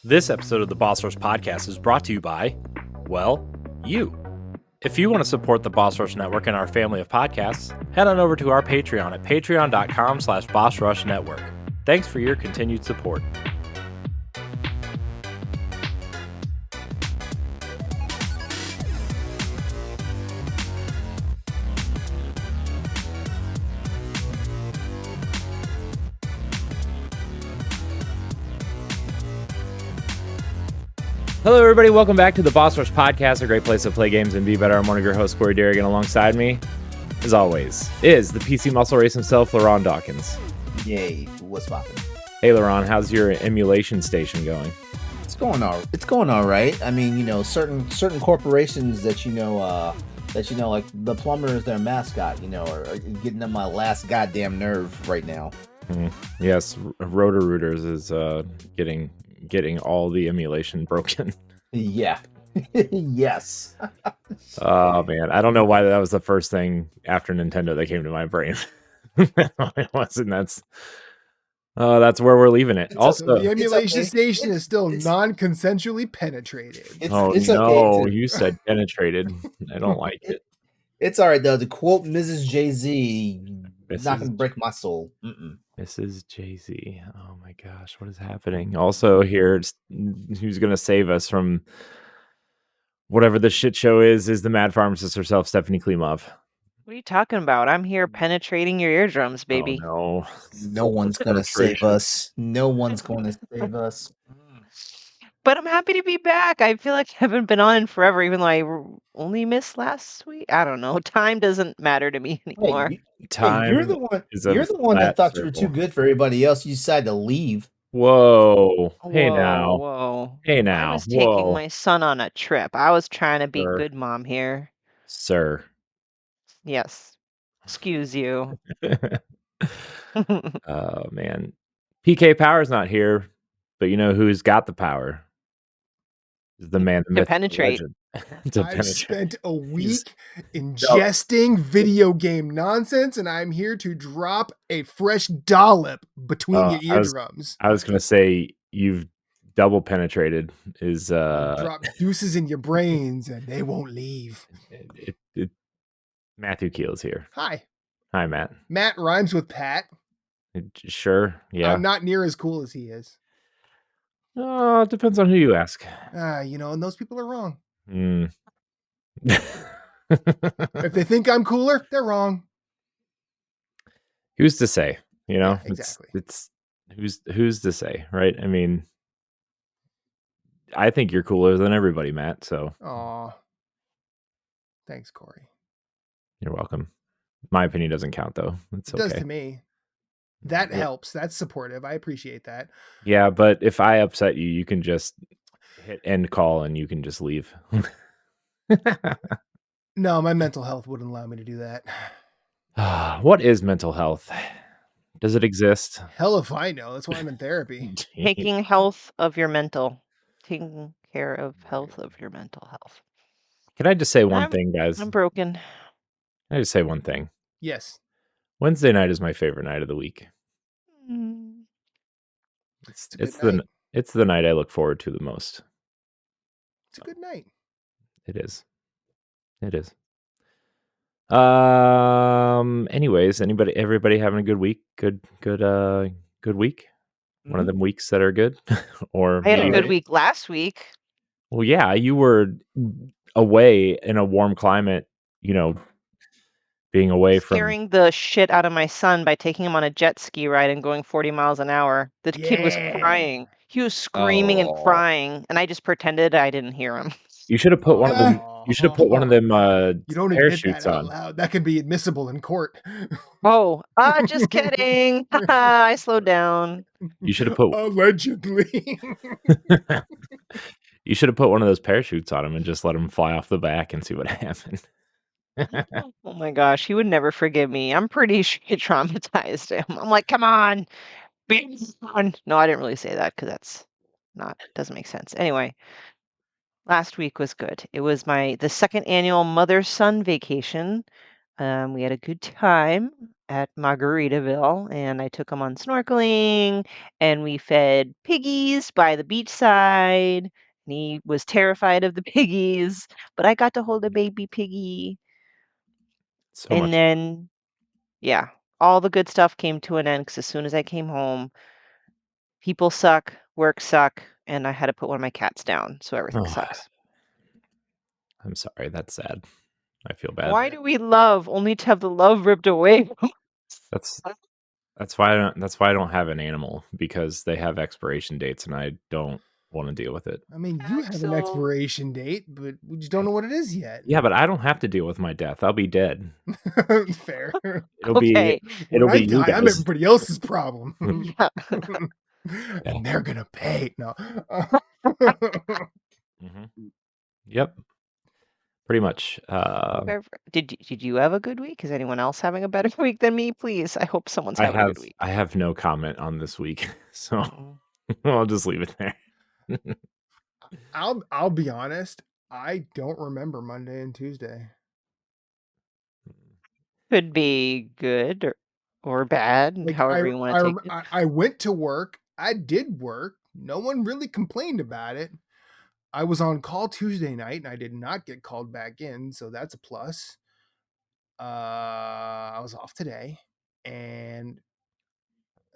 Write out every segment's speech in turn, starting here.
This episode of the Boss Rush Podcast is brought to you by, well, you. If you want to support the Boss Rush Network and our family of podcasts, head on over to our Patreon at patreon.com/BossRushNetwork. Thanks for your continued support. Hello, everybody. Welcome back to the Boss Rush Podcast, a great place to play games and be better. I'm one of your hosts, Corey Derrigan. Alongside me, as always, is the PC muscle race himself, LeRon Dawkins. Yay! What's poppin'? Hey, LeRon, how's your emulation station going? It's going all right. I mean, certain corporations that like the plumber is their mascot. Are getting on my last goddamn nerve right now. Yes, Roto-Rooters is getting all the emulation broken. Yeah. Yes. Oh man, I don't know why that was the first thing after Nintendo that came to my brain. It wasn't. That's where we're leaving it. Also, the emulation station is still non-consensually penetrated. It's okay. You said penetrated. I don't like it. It's all right though. To quote Mrs. Jay-Z, not gonna break my soul. Mrs. Jay-Z. Oh my gosh, what is happening? Also, who's gonna save us from whatever the shit show is the mad pharmacist herself, Stephanie Klimov. What are you talking about? I'm here penetrating your eardrums, baby. Oh, no one's gonna save us. No one's gonna save us. But I'm happy to be back. I feel like I haven't been on in forever, even though I only missed last week. I don't know. Time doesn't matter to me anymore. You're the one that thought you were too good for everybody else. You decided to leave. Whoa. Hey Whoa, now. Whoa. Hey now. I was taking my son on a trip. I was trying to be good mom here. Sir. Yes. Excuse you. Oh man. PK Power's not here, but you know who's got the power? The man, the myth, penetrate. I've spent a week ingesting video game nonsense, and I'm here to drop a fresh dollop between your eardrums. I was gonna say you've double penetrated. Drop deuces in your brains, and they won't leave. Matthew Kiel is here. Hi, Matt. Matt rhymes with Pat. Sure, yeah. I'm not near as cool as he is. It depends on who you ask. And those people are wrong. If they think I'm cooler, they're wrong. Who's to say? Yeah, exactly. It's who's to say, right? I mean, I think you're cooler than everybody, Matt. So, aw, thanks, Corey. You're welcome. My opinion doesn't count, though. It does to me. That helps. That's supportive. I appreciate that. Yeah, but if I upset you, you can just hit end call and you can just leave. No, my mental health wouldn't allow me to do that. What is mental health? Does it exist? Hell if I know. That's why I'm in therapy. Taking care of your mental health. Can I just say one thing, guys? I'm broken. Can I just say one thing? Yes. Wednesday night is my favorite night of the week. It's the night I look forward to the most. It's a good night. It is. Anyways, everybody having a good week? Good week? One of them weeks that are good? Or I had a good week last week. Well, yeah, you were away in a warm climate, being away from scaring the shit out of my son by taking him on a jet ski ride and going 40 miles an hour. The kid was crying. He was screaming and crying, and I just pretended I didn't hear him. You should have put one of them. You should have put one of them you don't parachutes that out on. Loud. That can be admissible in court. Just kidding. I slowed down. You should have put allegedly. You should have put one of those parachutes on him and just let him fly off the back and see what happened. Oh my gosh, he would never forgive me. I'm pretty sure he traumatized him. I'm like, come on, be fun. No, I didn't really say that because doesn't make sense. Anyway, last week was good. It was the second annual mother-son vacation. We had a good time, at Margaritaville, and I took him on snorkeling, and we fed piggies by the beachside, and he was terrified of the piggies, but I got to hold a baby piggy. So And much. then, yeah, all the good stuff came to an end because as soon as I came home, people suck, work suck, and I had to put one of my cats down, so everything Oh, sucks. I'm sorry. That's sad. I feel bad. Why do we love only to have the love ripped away from us? That's why I don't have an animal, because they have expiration dates and I don't want to deal with it. I mean, you have an Axel. expiration date, but we just don't know what it is yet. Yeah, but I don't have to deal with my death. I'll be dead. Fair. It'll Okay. When I be you die, I'm guys. everybody else's problem. Yeah. And they're gonna pay. No. Mhm. Yep. Pretty much. Did you have a good week? Is anyone else having a better week than me? Please, I hope someone's having a good week. I have no comment on this week, so I'll just leave it there. I'll be honest. I don't remember Monday and Tuesday. Could be good or bad, Like however you want to take it. I went to work. I did work. No one really complained about it. I was on call Tuesday night and I did not get called back in, so that's a plus. I was off today, and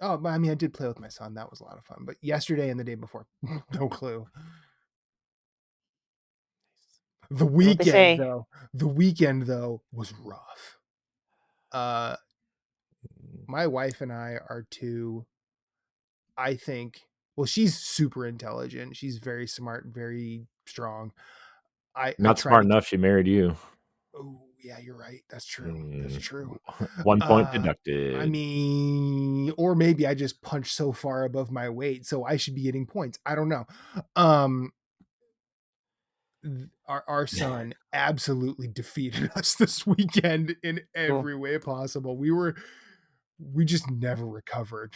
I mean, I did play with my son. That was a lot of fun. But yesterday and the day before, no clue. The What they say. weekend though was rough. My wife and I are two. I think. Well, she's super intelligent. She's very smart, very strong. I Not try smart to. enough she married you. Oh yeah, you're right. That's true. That's true. 1 point I deducted. mean, or maybe I just punched so far above my weight, so I should be getting points. I don't know. Um, our son absolutely defeated us this weekend in Cool. every way possible. We just never recovered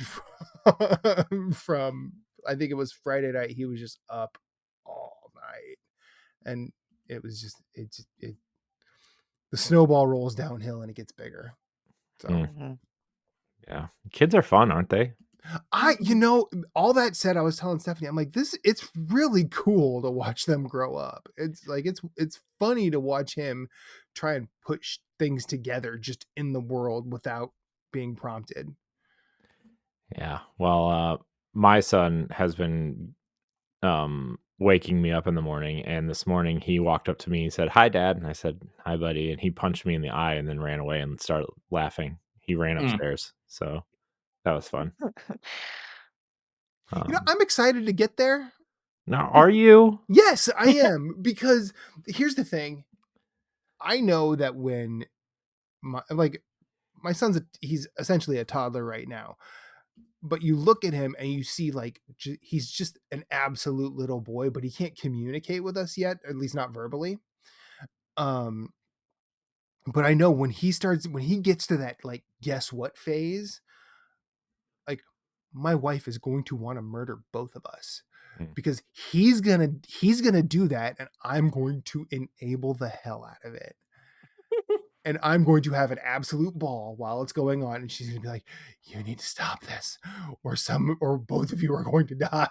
from I think it was Friday night. He was just up all night, and it was just it the snowball rolls downhill and it gets bigger. So Mhm. Yeah. Kids are fun, aren't they? all that said, I was telling Stephanie, I'm like, it's really cool to watch them grow up. It's like it's funny to watch him try and push things together just in the world without being prompted. Yeah. Well, my son has been waking me up in the morning, and this morning he walked up to me and said, "Hi, Dad." And I said, "Hi, buddy." And he punched me in the eye and then ran away and started laughing. He ran upstairs. So that was fun. I'm excited to get there. Now, are you? Yes, I am, because here's the thing. I know that when my son's he's essentially a toddler right now, but you look at him and you see like he's just an absolute little boy, but he can't communicate with us yet, at least not verbally. Um, but I know when he gets to that like guess what phase, like my wife is going to want to murder both of us because he's gonna do that, and I'm going to enable the hell out of it. And I'm going to have an absolute ball while it's going on, and she's gonna be like, "You need to stop this, or both of you are going to die."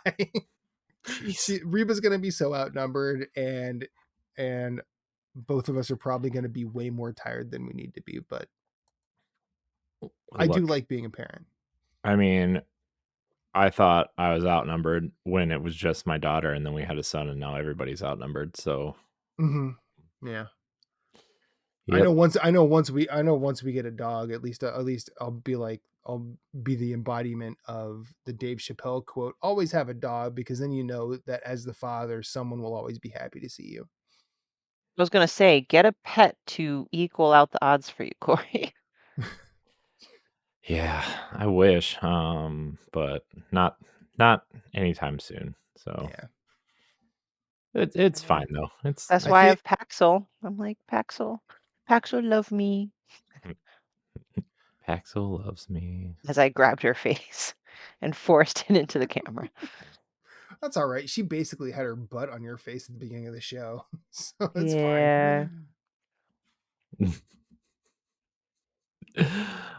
Reba's gonna be so outnumbered, and both of us are probably gonna be way more tired than we need to be. But I do Look, like being a parent. I mean, I thought I was outnumbered when it was just my daughter, and then we had a son, and now everybody's outnumbered. So, Yeah. yep. I know once we get a dog, at least I'll be the embodiment of the Dave Chappelle quote, "Always have a dog, because then you know that as the father, someone will always be happy to see you." I was gonna say, get a pet to equal out the odds for you, Corey. Yeah, I wish, but not anytime soon. So Yeah. it's fine though. It's That's I why I think have Paxil. I'm like, Paxil, love me. Paxel loves me. As I grabbed her face and forced it into the camera. that's all right. She basically had her butt on your face at the beginning of the show. So it's Yeah. fine.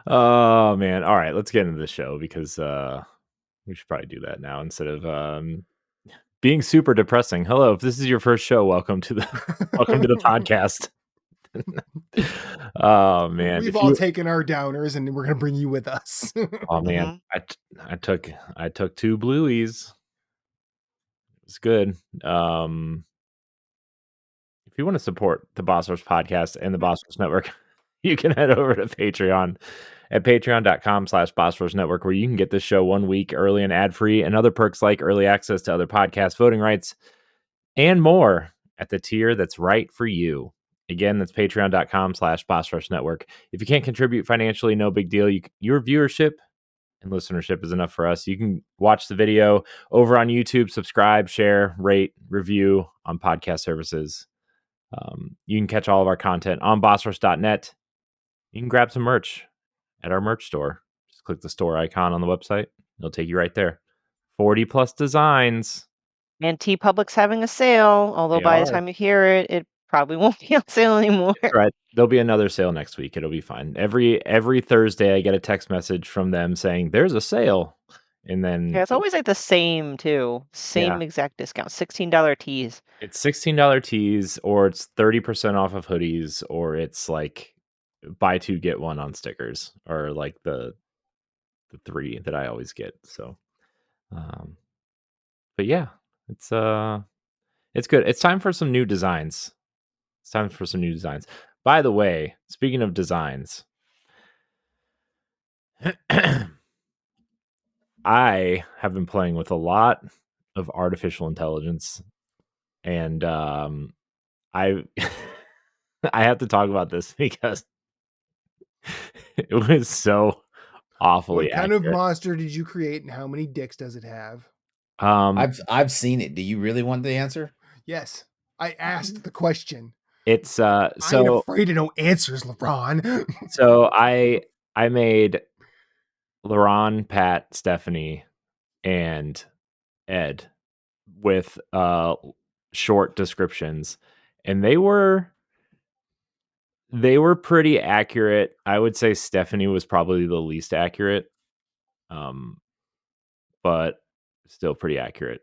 Oh man. All right, let's get into the show because we should probably do that now instead of being super depressing. Hello, if this is your first show, welcome to the podcast. Oh man. We've If all you taken our downers, and we're gonna bring you with us. Oh man, Mhm. I took 2 blueies. It's good. If you want to support the Boss Rush podcast and the Boss Rush Network, you can head over to Patreon at patreon.com/Boss Rush Network, where you can get this show 1 week early and ad-free, and other perks like early access to other podcasts, voting rights, and more at the tier that's right for you. Again, that's patreon.com/Boss Rush Network. If you can't contribute financially, no big deal. Your viewership and listenership is enough for us. You can watch the video over on YouTube, subscribe, share, rate, review on podcast services. You can catch all of our content on bossrush.net. You can grab some merch at our merch store. Just click the store icon on the website. It'll take you right there. 40 plus designs. And TeePublic's having a sale, although They by the are. time you hear it, it probably won't be on sale anymore. That's right. There'll be another sale next week. It'll be fine. Every Thursday, I get a text message from them saying there's a sale, and then Yeah, it's always like the same too. yeah, Same exact discount. $16 tees. it's $16 tees, or it's 30% off of hoodies, or it's like buy two get one on stickers, or like the 3 that I always get. So, but yeah, it's good. It's time for some new designs. It's time for some new designs. By the way, speaking of designs, I have been playing with a lot of artificial intelligence, and I I have to talk about this because it was so awfully What kind of accurate. monster did you create, and how many dicks does it have? I've seen it. Do you really want the answer? Yes, I asked the question. It's I ain't so afraid of no answers, LeBron. so I made LeRon, Pat, Stephanie, and Ed with short descriptions, and they were pretty accurate. I would say Stephanie was probably the least accurate, but still pretty accurate.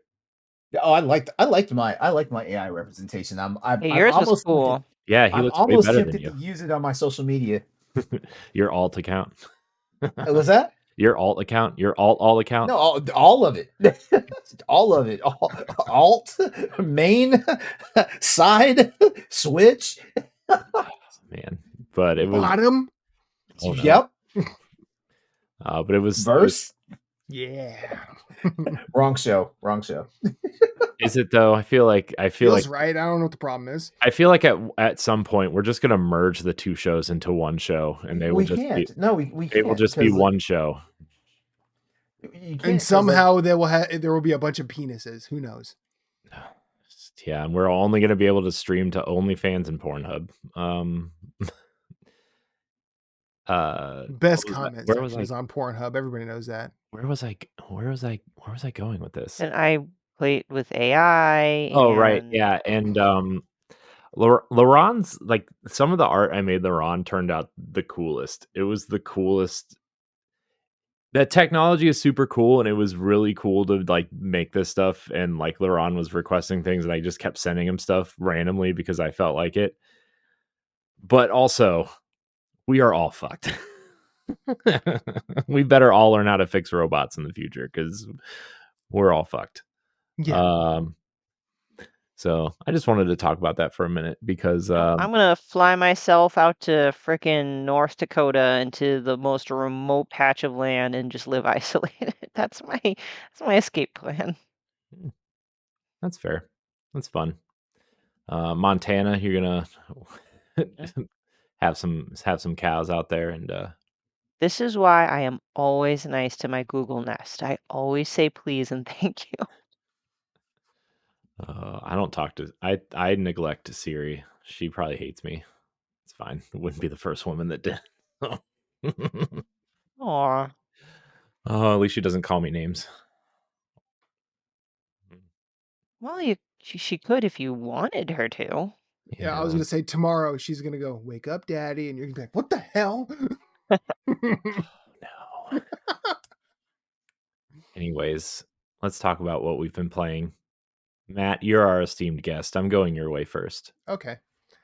Oh, I liked my AI representation. I'm Yeah, I'm yours was almost tempted. cool. Yeah, he I'm looks way almost better than tempted you. to use it on my social media. Your alt account. Was that? Your alt account. Your alt account. No, all of it. All of it. Alt, main, side, switch. Man, but it was Bottom. oh, no. Yep. But it was Verse. Yeah. Wrong show. Wrong show. Is it though? I feel like Feels right. I don't know what the problem is. I feel like at some point we're just gonna merge the 2 shows into one show, and they will We just be can't. No, we it will can't. just be because one show. You can't. And 'cause, somehow there will be a bunch of penises. Who knows? Yeah, and we're only gonna be able to stream to OnlyFans and Pornhub. Best what was I- comment where was section I? is on Pornhub. Everybody knows that. Where was I going with this? And I played with AI Oh, right, and yeah, and LeRon's like some of the art I made LeRon turned out the coolest. It was the coolest. That technology is super cool, and it was really cool to like make this stuff. And like LeRon was requesting things, and I just kept sending him stuff randomly because I felt like it. But also, we are all fucked. We better all learn how to fix robots in the future because we're all fucked. Yeah. So I just wanted to talk about that for a minute because I'm gonna fly myself out to frickin' North Dakota into the most remote patch of land and just live isolated. That's my escape plan. that's fair. That's fun. Montana, you're gonna have some cows out there, and This is why I am always nice to my Google Nest. I always say please and thank you. I don't talk to I neglect Siri. She probably hates me. It's fine. It wouldn't be the first woman that did. Aw. Oh, at least she doesn't call me names. Well, she could if you wanted her to. Yeah, I was gonna say tomorrow she's gonna go, wake up, daddy, and you're gonna be like, what the hell? No. Anyways, let's talk about what we've been playing. Matt, you're our esteemed guest. I'm going your way first. Okay.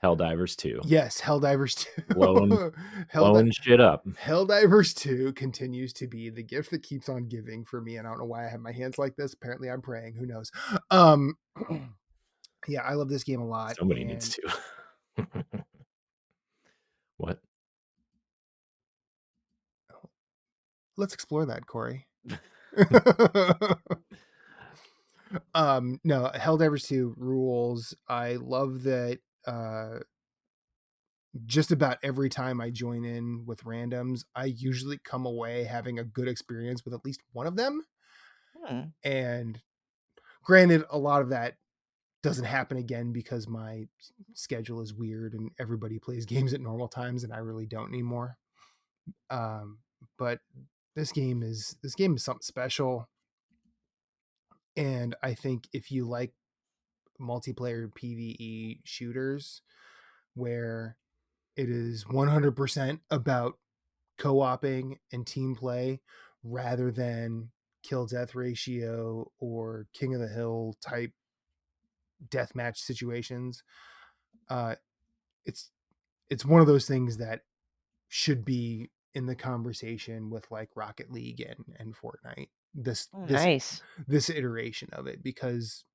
Helldivers 2. Yes, Helldivers 2. Blowing shit up. Helldivers 2 continues to be the gift that keeps on giving for me, and I don't know why I have my hands like this. Apparently I'm praying, who knows. Yeah, I love this game a lot. Somebody needs to. What? Let's explore that, Corey. No, Helldivers 2 rules. I love that just about every time I join in with randoms, I usually come away having a good experience with at least one of them. And granted, a lot of that doesn't happen again because my schedule is weird and everybody plays games at normal times and I really don't anymore. But this game is something special. And I think if you like multiplayer PvE shooters where it is 100% about co-oping and team play rather than kill death ratio or King of the Hill type deathmatch situations, it's one of those things that should be in the conversation with like Rocket League and Fortnite. Nice. This iteration of it, because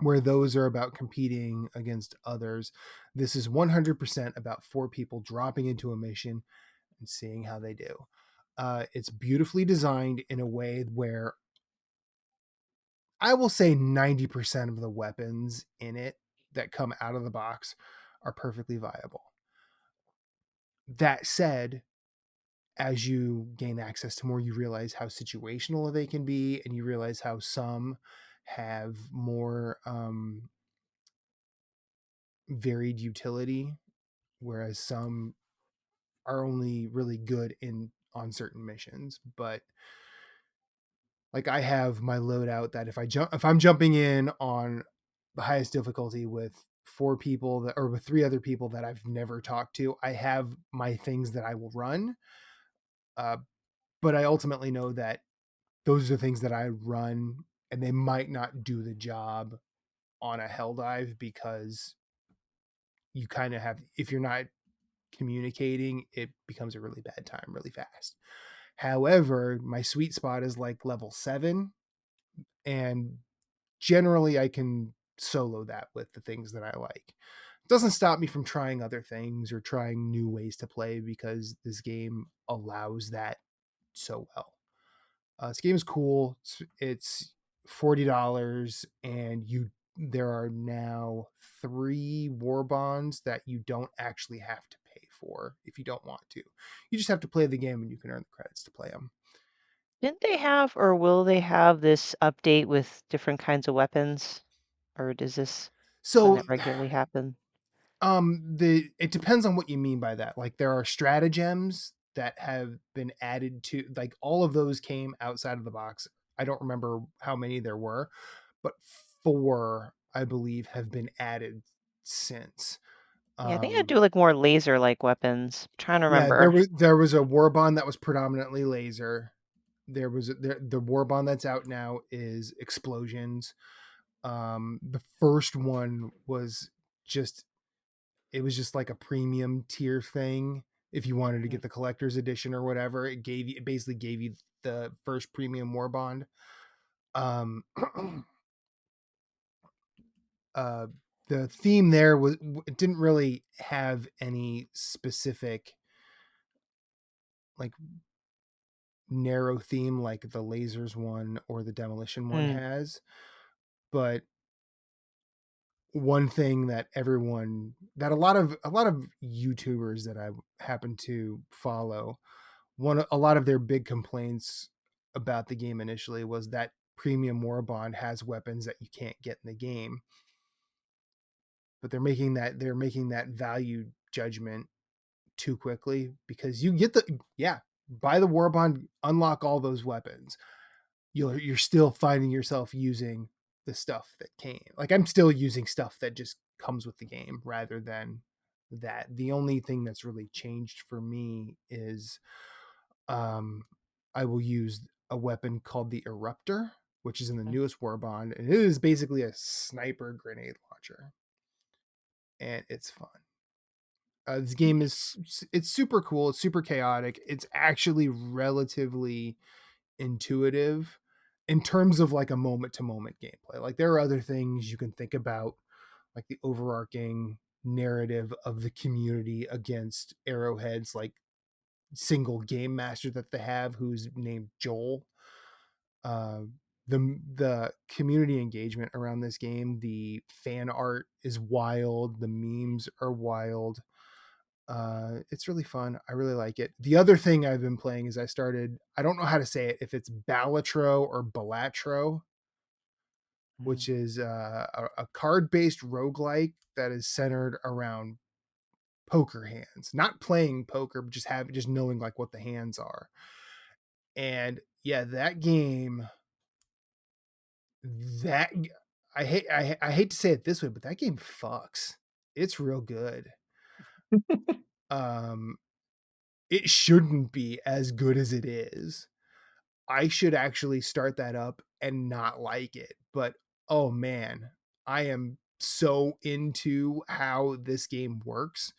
where those are about competing against others, this is 100% about 4 people dropping into a mission and seeing how they do. It's beautifully designed in a way where I will say 90% of the weapons in it that come out of the box are perfectly viable. That said, as you gain access to more, you realize how situational they can be, and you realize how some have more varied utility, whereas some are only really good on certain missions. But like, I have my loadout that if I'm jumping in on the highest difficulty with 4 people or with 3 other people that I've never talked to, I have my things that I will run. But I ultimately know that those are things that I run, and they might not do the job on a hell dive, because you kind of have, if you're not communicating, it becomes a really bad time really fast. However, my sweet spot is like level 7, and generally I can solo that with the things that I like. It doesn't stop me from trying other things or trying new ways to play, because this game allows that so well. This game is cool. It's $40, and there are now 3 war bonds that you don't actually have to pay for if you don't want to. You just have to play the game, and you can earn the credits to play them. Didn't they have, or will they have, this update with different kinds of weapons? Or does this So, doesn't regularly happen? it depends on what you mean by that. Like, there are stratagems that have been added to, like, all of those came outside of the box. I don't remember how many there were, but 4, I believe, have been added since. Yeah, I think I'd do like more laser-like weapons. I'm trying to Yeah, remember. there was a war bond that was predominantly laser. There was the war bond that's out now is explosions. The first one was just it was just like a premium tier thing. If you wanted to get the collector's edition or whatever, it basically gave you the first premium war bond. Um, the theme there it didn't really have any specific like narrow theme like the lasers one or the demolition one has, but one thing that a lot of YouTubers that I happen to follow, a lot of their big complaints about the game initially was that premium war bond has weapons that you can't get in the game. But they're making that value judgment too quickly, because you get buy the war bond, unlock all those weapons. You're still finding yourself using the stuff that came. Like, I'm still using stuff that just comes with the game rather than that. The only thing that's really changed for me is I will use a weapon called the Eruptor, which is in the newest War Bond, and it is basically a sniper grenade launcher, and it's fun. This game it's super cool. It's super chaotic. It's actually relatively intuitive in terms of like a moment to moment gameplay. Like there are other things you can think about, like the overarching narrative of the community against Arrowhead's like single game master that they have, who's named Joel. Uh, the community engagement around this game, the fan art is wild, the memes are wild. It's really fun. I really like it. The other thing I've been playing is I don't know how to say it, if it's Balatro or Balatro, which is a card-based roguelike that is centered around poker hands. Not playing poker, but just knowing like what the hands are. And yeah, that game that I hate to say it this way, but that game fucks. It's real good. um it shouldn't be as good as it is. I should actually start that up and not like it. But oh man, I am so into how this game works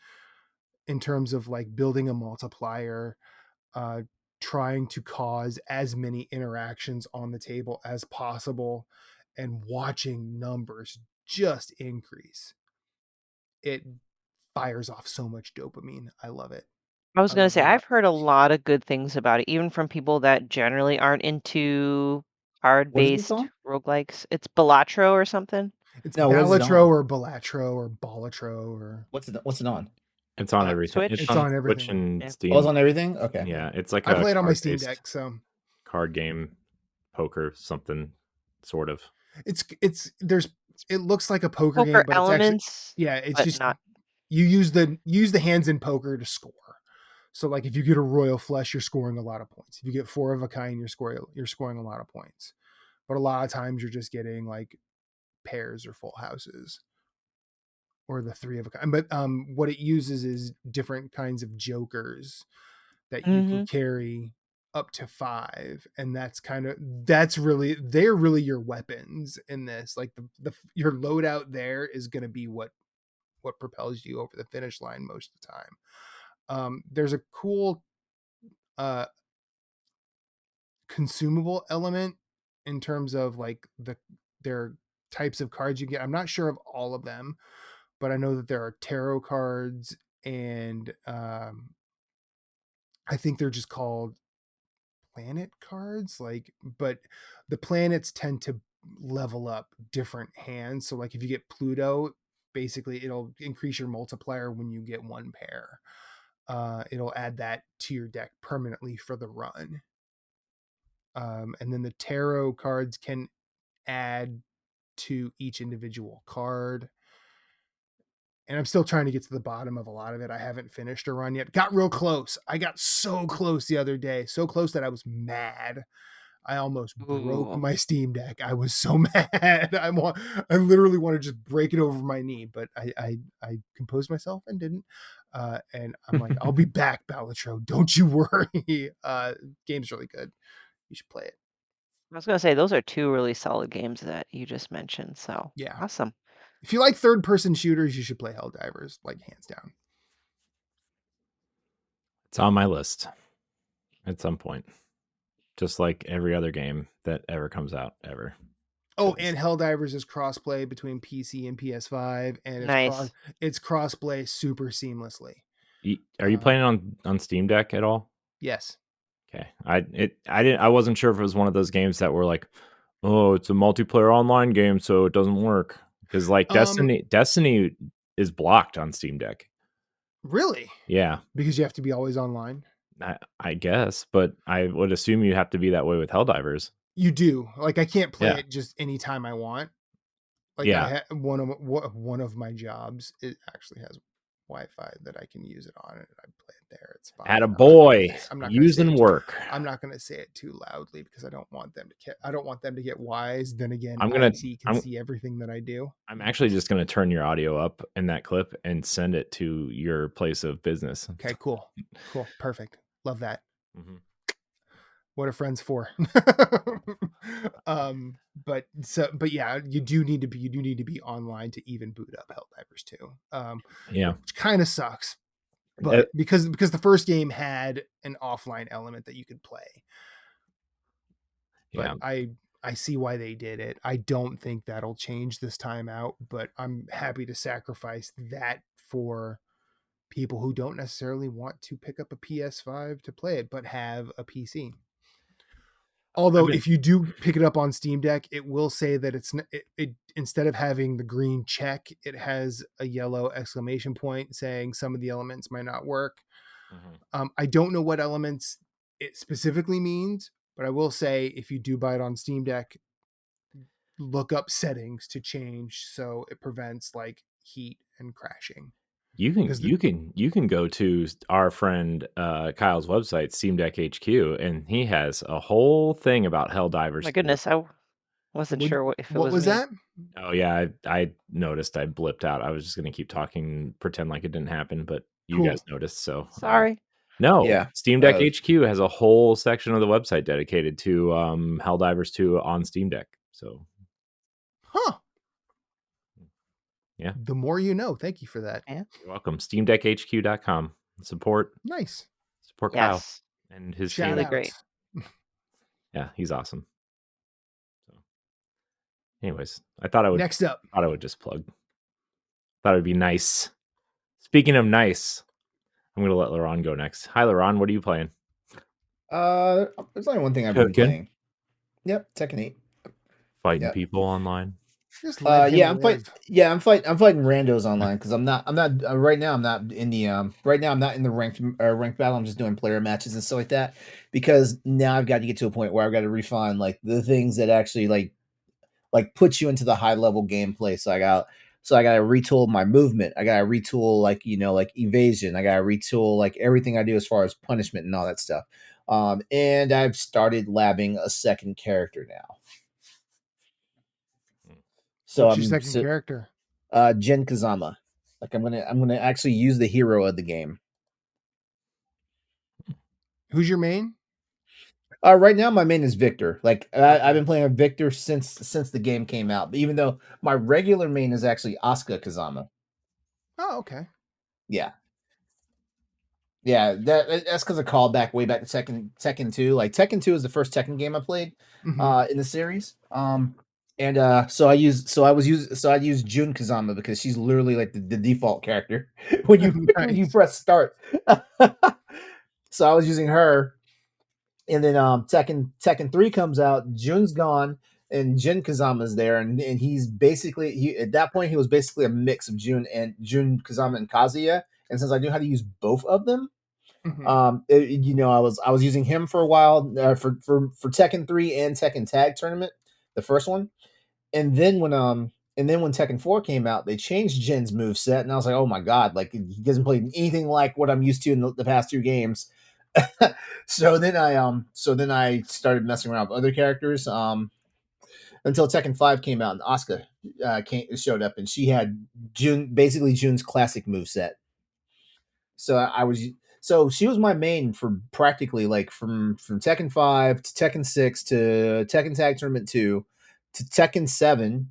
in terms of like building a multiplier, uh, trying to cause as many interactions on the table as possible, and watching numbers just increase. It fires off so much dopamine. I love it. I was I gonna love say, the I've heard a lot of good things about it, even from people that generally aren't into What is this card-based on? roguelikes. It's Balatro or something? It's No, what is it Balatro on? or Balatro or Balatro or What's it on? It's on uh, everything. It's it's Switch? on on Switch everything. and Yeah. Oh, it's Steam. on everything. Okay. Yeah. Yeah, it's like I a play it on my Steam card-based Deck, so card game, poker something, sort of. it's there's it looks like a poker game, Poker but it's actually elements, yeah, it's but just not. you use the hands in poker to score. So like if you get a royal flush, you're scoring a lot of points. If you get four of a kind, you're scoring a lot of points. But a lot of times you're just getting like pairs or full houses or the three of a kind. But what it uses is different kinds of jokers that you can Mhm. carry up to 5, and they're really your weapons in this. Like your loadout there is going to be what propels you over the finish line most of the time. There's a cool uh consumable element in terms of like their types of cards you get. I'm not sure of all of them, but I know that there are tarot cards, and I think they're just called planet cards. Like, but the planets tend to level up different hands. So like if you get Pluto, basically it'll increase your multiplier when you get one pair. It'll add that to your deck permanently for the run. And then the tarot cards can add to each individual card. And I'm still trying to get to the bottom of a lot of it. I haven't finished a run yet. Got real close. I got so close the other day. So close that I was mad. I almost broke Ooh. my Steam Deck. I was so mad. I literally want to just break it over my knee, but I composed myself and didn't. And I'm like, I'll be back, Balatro. Don't you worry. Game's really good. You should play it. I was gonna say, those are 2 really solid games that you just mentioned, so Yeah. awesome. If you like third person shooters, you should play Helldivers, like hands down. It's on my list at some point, just like every other game that ever comes out ever. Oh, and Helldivers is crossplay between PC and PS5, and Nice. it's crossplay super seamlessly. Are you playing on Steam Deck at all? Yes. Okay, I wasn't sure if it was one of those games that were like, oh, it's a multiplayer online game, so it doesn't work, because like Destiny is blocked on Steam Deck. Really? Yeah, Because you have to be always online. I guess, but I would assume you have to be that way with Helldivers. You do. Like I can't play Yeah. it just anytime I want. Like Yeah. one of my jobs, it actually has Wi-Fi that I can use it on, and I play it there. It's fine. At a boy, I'm not use and work. I'm not going to say it too loudly because I don't want them to get wise. Then again, I'm gonna. IT can see everything that I do. I'm actually just gonna turn your audio up in that clip and send it to your place of business. Okay, cool, perfect. Love that. Mm-hmm. What are friends for? But yeah, you do need to be online to even boot up Helldivers 2. Yeah, which kind of sucks, but because the first game had an offline element that you could play. But yeah. I see why they did it. I don't think that'll change this time out, but I'm happy to sacrifice that for people who don't necessarily want to pick up a PS5 to play it, but have a PC. Although if you do pick it up on Steam Deck, it will say that it instead of having the green check, it has a yellow exclamation point saying some of the elements might not work. Mm-hmm. I don't know what elements it specifically means, but I will say if you do buy it on Steam Deck, look up settings to change so it prevents like heat and crashing. You can go to our friend Kyle's website, Steam Deck HQ, and he has a whole thing about Helldivers. My goodness, I wasn't sure if it what was me. that? Oh yeah, I noticed. I blipped out. I was just gonna keep talking, pretend like it didn't happen, but you guys noticed. So sorry. no, Yeah. Steam Deck HQ has a whole section of the website dedicated to Helldivers 2 on Steam Deck. So, yeah. The more you know. Thank you for that. Yeah. You're welcome. SteamDeckHQ.com. Support Nice. Support Kyle and his Shout team. out. Great. Yeah, he's awesome. So, anyways, I thought I would just plug. Thought it'd be nice. Speaking of nice, I'm gonna let LeRon go next. Hi, LeRon. What are you playing? There's only one thing I've been playing. Yep, Tekken 8. Fighting people online. Just let him I'm fighting randos online because I'm not right now. I'm not in the ranked battle. I'm just doing player matches and stuff like that because now I've got to get to a point where I've got to refine like the things that actually like put you into the high level gameplay. So I got to retool my movement. I got to retool like evasion. I got to retool like everything I do as far as punishment and all that stuff. And I've started labbing a second character now. So what's your second character? Jin Kazama. Like I'm gonna actually use the hero of the game. Who's your main? Right now my main is Victor. Like I've been playing Victor since the game came out. But even though my regular main is actually Asuka Kazama. Oh, okay. Yeah. Yeah, that's because of callback way back to Tekken 2. Like Tekken 2 is the first Tekken game I played in the series. I'd use Jun Kazama because she's literally like the default character when you press start. So I was using her, and then Tekken 3 comes out, Jun's gone, and Jin Kazama's there, and he's basically at that point he was basically a mix of Jun Kazama and Kazuya. And since I knew how to use both of them, I was using him for a while for Tekken 3 and Tekken Tag Tournament, the first one. And then when Tekken 4 came out, they changed Jin's moveset, and I was like, oh my god, like he doesn't play anything like what I'm used to in the past two games. So then I started messing around with other characters until Tekken 5 came out and Asuka showed up, and she had basically Jun's classic moveset. So she was my main for practically like from Tekken 5 to Tekken 6 to Tekken Tag Tournament 2 to Tekken 7,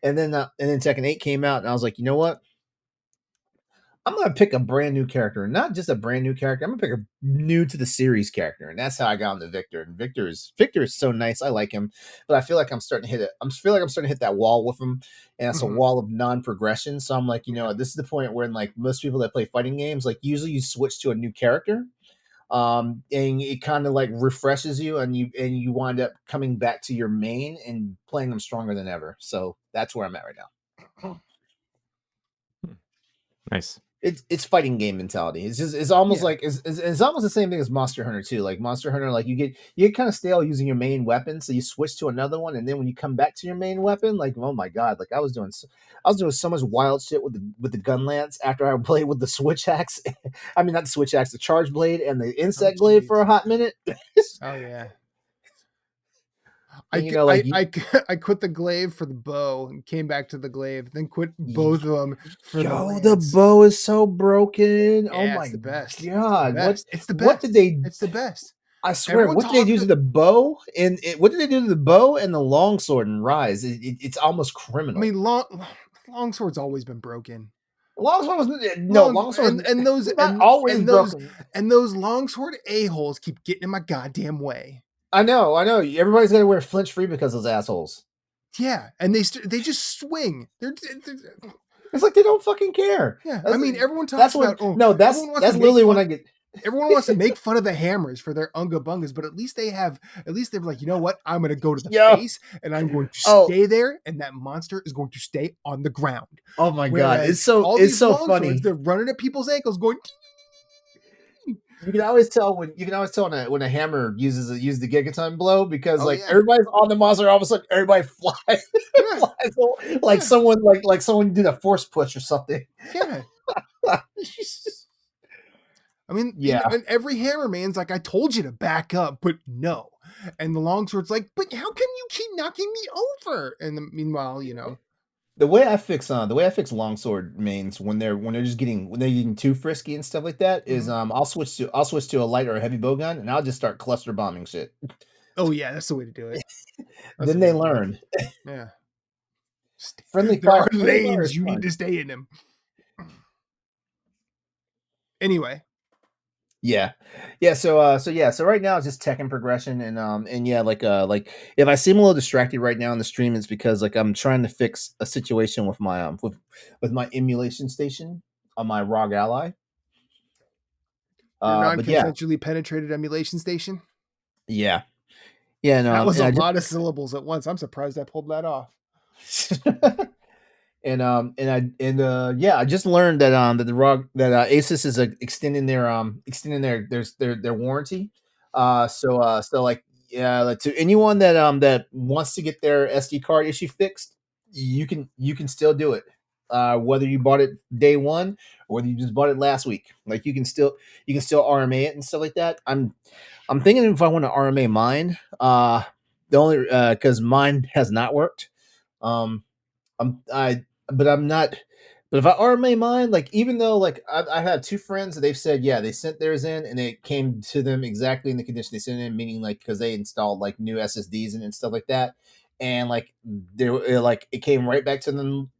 and then Tekken 8 came out, and I was like, you know what? I'm gonna pick a brand new character, not just a brand new character. I'm gonna pick a new to the series character, and that's how I got into Victor. And Victor is so nice. I like him, but I feel like I'm starting to hit it. I feel like I'm starting to hit that wall with him, and it's a wall of non-progression. So I'm like, this is the point where, like most people that play fighting games, like usually you switch to a new character, and it kind of like refreshes you, and you wind up coming back to your main and playing them stronger than ever. So that's where I'm at right now. Nice. it's fighting game mentality. It's almost like it's almost the same thing as Monster Hunter 2. Like Monster Hunter, like you get kind of stale using your main weapon, so you switch to another one, and then when you come back to your main weapon, like oh my god, like I was doing so much wild shit with the gun lance after I played with the switch axe. I mean not the switch axe, the charge blade and the insect blade for a hot minute. Oh yeah. And, I quit the glaive for the bow and came back to the glaive, then quit both of them for the lance. The bow is so broken. Oh my it's the best. god! It's the best. What did they? It's the best. I swear, what did they do to the bow? And what did they do to the bow and the longsword in Rise? It's almost criminal. I mean, longsword's always been broken. Longsword was longsword and those not always broken. And those longsword a-holes keep getting in my goddamn way. I know. Everybody's got to wear flinch free because of those assholes. Yeah, and they just swing. It's like they don't fucking care. Yeah, I mean, everyone talks about. That's literally when I get. Everyone wants to make fun of the hammers for their unga bungas, but at least they're like, you know what? I'm going to go to the face and I'm going to stay there, and that monster is going to stay on the ground. Oh my god, it's so funny. They're running at people's ankles, going. You can always tell when a hammer uses the gigaton blow because everybody's on the monster, all of a sudden everybody flies, like someone did a force push or something. Yeah. I mean, and every hammerman's like, I told you to back up, but no. And the longsword's like, but how can you keep knocking me over? And meanwhile, the way I fix longsword mains when they're getting too frisky and stuff like that is I'll switch to a light or a heavy bowgun and I'll just start cluster bombing shit. Oh yeah, that's the way to do it. Then they learn. Yeah. Friendly there are lanes you need to stay in them. Anyway. Yeah. So right now it's just tech and progression and yeah, like if I seem a little distracted right now on the stream, it's because like I'm trying to fix a situation with my with my emulation station on my ROG Ally. Your non-consensually penetrated emulation station. Yeah. Yeah. No, that was a lot of syllables at once. I'm surprised I pulled that off. I just learned that that the ROG Asus is extending their warranty. To anyone that wants to get their SD card issue fixed, you can still do it. Whether you bought it day one or whether you just bought it last week, like you can still RMA it and stuff like that. I'm thinking if I want to RMA mine, the only because mine has not worked. But if I RMA mine, like even though like I had two friends that they've said they sent theirs in and it came to them exactly in the condition they sent it in, meaning like because they installed like new SSDs and stuff like that, and like it came right back to them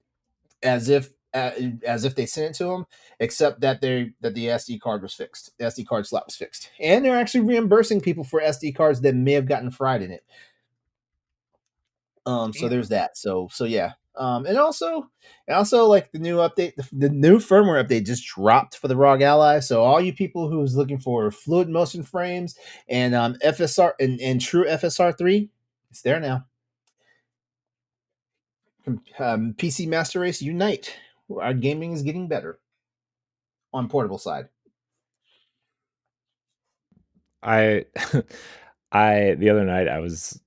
as if they sent it to them, except that the SD card was fixed, the SD card slot was fixed, and they're actually reimbursing people for SD cards that may have gotten fried in it. So there's that. So yeah. And also like the new update, the new firmware update just dropped for the ROG Ally. So all you people who's looking for fluid motion frames and FSR and true FSR3, it's there now. PC Master Race Unite. Our gaming is getting better on portable side. The other night I was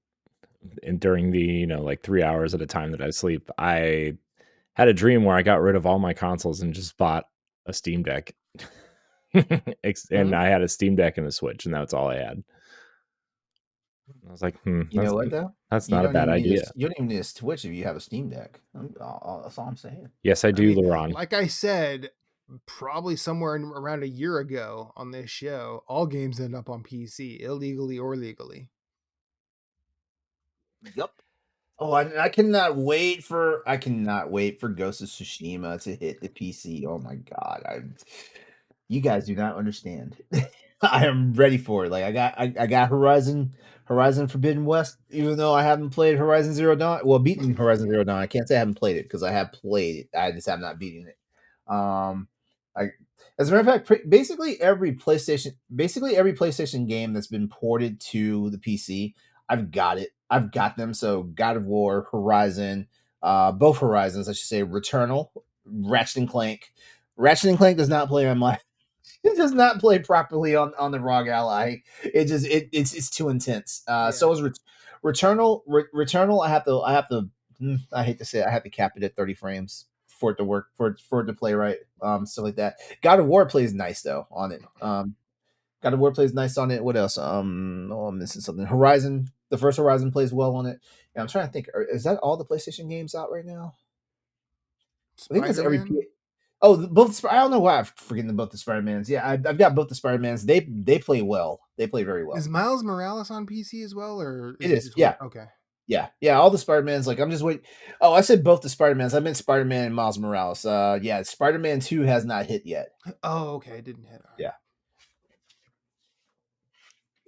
during the like 3 hours at a time that I sleep, I had a dream where I got rid of all my consoles and just bought a Steam Deck. And I had a Steam Deck and a Switch, and that's all I had. I was like, you know what though? That's not a bad idea. You don't even need a Switch if you have a Steam Deck. That's all I'm saying. Yes, I do, LeRon. Like I said, probably somewhere around a year ago on this show, all games end up on PC, illegally or legally. Yep. Oh, I cannot wait for Ghost of Tsushima to hit the PC. Oh my god, you guys do not understand. I am ready for it. Like I got Horizon Forbidden West, even though I haven't played Horizon Zero Dawn. Well, beaten Horizon Zero Dawn. I can't say I haven't played it because I have played it. I just have not beaten it. As a matter of fact, basically every PlayStation game that's been ported to the PC, I've got it. I've got them. So God of War, Horizon, both Horizons, I should say, Returnal, Ratchet and Clank, Ratchet and Clank does not play on my. It does not play properly on the ROG Ally. It's too intense. So is Returnal. Returnal. I have to. I hate to say it, I have to cap it at 30 frames for it to work for it to play right. Stuff like that. God of War plays nice though on it. God of War plays nice on it. What else? Oh, I'm missing something. Horizon. The first Horizon plays well on it. And I'm trying to think. Is that all the PlayStation games out right now? I think that's every. Spider-Man? Both. I don't know why I'm forgetting both the Spider-Mans. Yeah, I've got both the Spider-Mans. They play well. They play very well. Is Miles Morales on PC as well, or is It is. just Yeah. Okay. Yeah. All the Spider-Mans. Like I'm just waiting. Oh, I said both the Spider-Mans. I meant Spider-Man and Miles Morales. Yeah, Spider-Man 2 has not hit yet. Oh, okay. It didn't hit. Right. Yeah.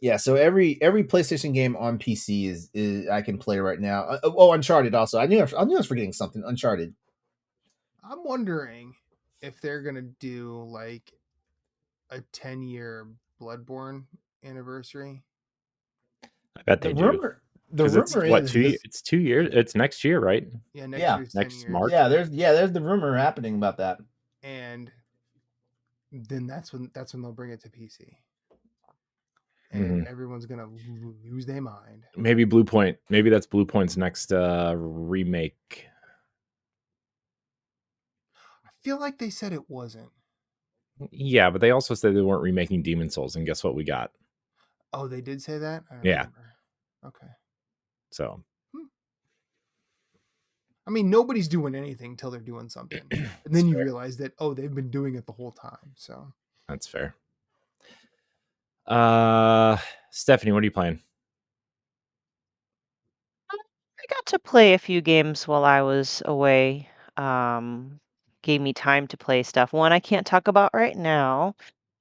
Yeah, so every PlayStation game on PC is I can play right now. Uncharted also. I knew I was forgetting something. Uncharted. I'm wondering if they're gonna do like a 10-year Bloodborne anniversary. I bet they do. The rumor it's is it's 2 years. It's next year, right? Yeah, next Yeah. year's Next 10 years. March. there's the rumor happening about that. And then that's when they'll bring it to PC. And everyone's gonna lose their mind. Maybe Bluepoint. Maybe that's Bluepoint's next remake. I feel like they said it wasn't. Yeah, but they also said they weren't remaking Demon Souls, and guess what we got? Oh, they did say that? I don't Yeah. remember. Okay. So I mean, nobody's doing anything till they're doing something. And then you realize that, they've been doing it the whole time. So that's fair. Stephanie, what are you playing? I got to play a few games while I was away. Gave me time to play stuff. One I can't talk about right now.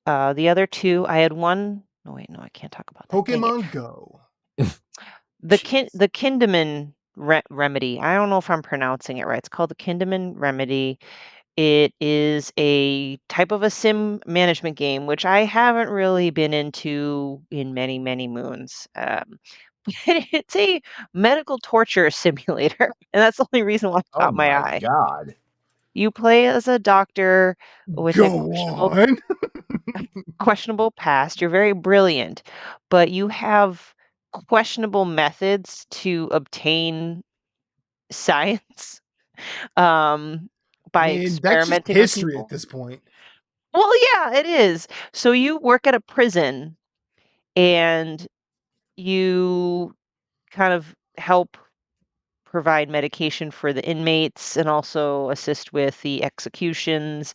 The other two, I had one. No, wait, no, I can't talk about that. Dang it. Pokemon Go. The Kindeman Remedy. I don't know if I'm pronouncing it right. It's called the Kindeman Remedy. It is a type of a sim management game, which I haven't really been into in many, many moons. But it's a medical torture simulator, and that's the only reason why it Oh caught my my eye. god. You play as a doctor with a Go on. questionable past. You're very brilliant, but you have questionable methods to obtain science by That's just experimenting on history people. at this point. Well, yeah, it is. So you work at a prison and you kind of help provide medication for the inmates and also assist with the executions.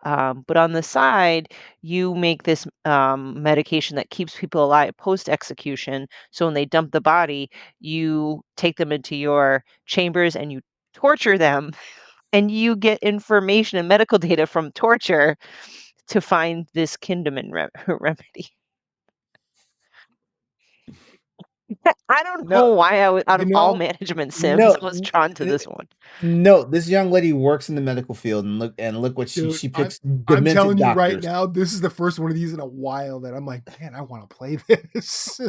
But on the side, you make this medication that keeps people alive post execution. So when they dump the body, you take them into your chambers and you torture them, and you get information and medical data from torture to find this Kindeman remedy. I don't know No, why out of all know, management sims, I was drawn to this one. No, this young lady works in the medical field, and look what dude, she picks. I'm Demented telling you doctors. right now, this is the first one of these in a while that I'm like, man, I want to play this.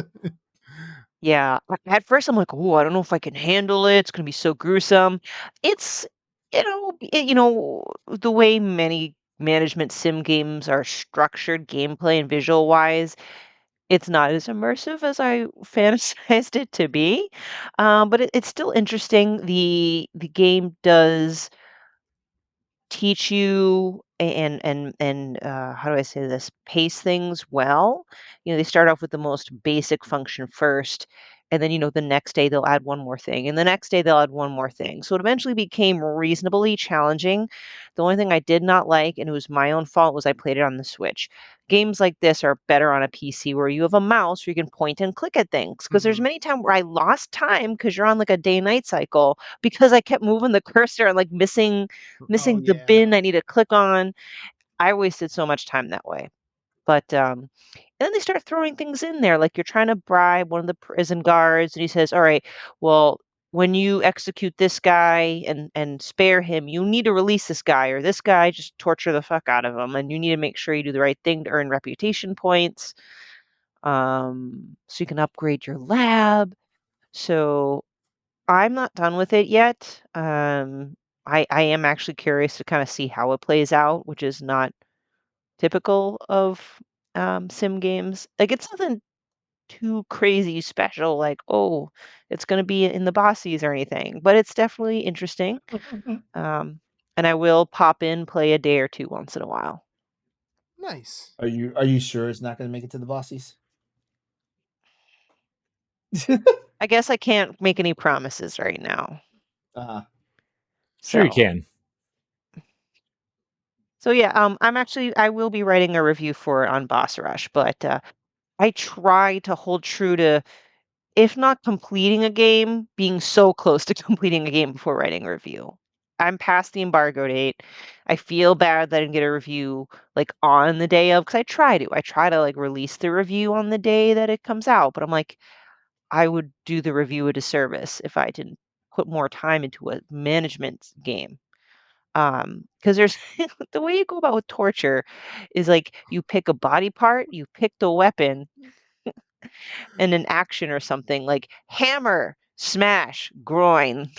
Yeah, at first I'm like, "Oh, I don't know if I can handle it. It's gonna be so gruesome." It's, the way many management sim games are structured, gameplay and visual wise, it's not as immersive as I fantasized it to be. But it's still interesting. The game does teach you and how do I say this? Pace things well. They start off with the most basic function first, and then the next day they'll add one more thing, and the next day they'll add one more thing. So it eventually became reasonably challenging. The only thing I did not like, and it was my own fault, was I played it on the Switch. Games like this are better on a PC where you have a mouse where you can point and click at things. Because there's many times where I lost time because you're on like a day-night cycle because I kept moving the cursor and like missing the bin I need to click on. I wasted so much time that way. But and then they start throwing things in there, like you're trying to bribe one of the prison guards, and he says, "All right, well, when you execute this guy and spare him, you need to release this guy, or this guy just torture the fuck out of him, and you need to make sure you do the right thing to earn reputation points, so you can upgrade your lab." So I'm not done with it yet. I am actually curious to kind of see how it plays out, which is not typical of sim games. Like it's nothing too crazy special, like, oh, it's going to be in the bossies or anything, but it's definitely interesting. And I will pop in, play a day or two once in a while. Nice. Are you sure it's not going to make it to the bossies? I guess I can't make any promises right now. Uh-huh. Sure, you So, can. so yeah, I will be writing a review for it on Boss Rush, but I try to hold true to, if not completing a game, being so close to completing a game before writing a review. I'm past the embargo date. I feel bad that I didn't get a review like on the day of, because I try to. I try to like release the review on the day that it comes out, but I'm like, I would do the review a disservice if I didn't put more time into a management game. Because there's the way you go about with torture is like you pick a body part, you pick the weapon, and an action or something like hammer, smash, groin.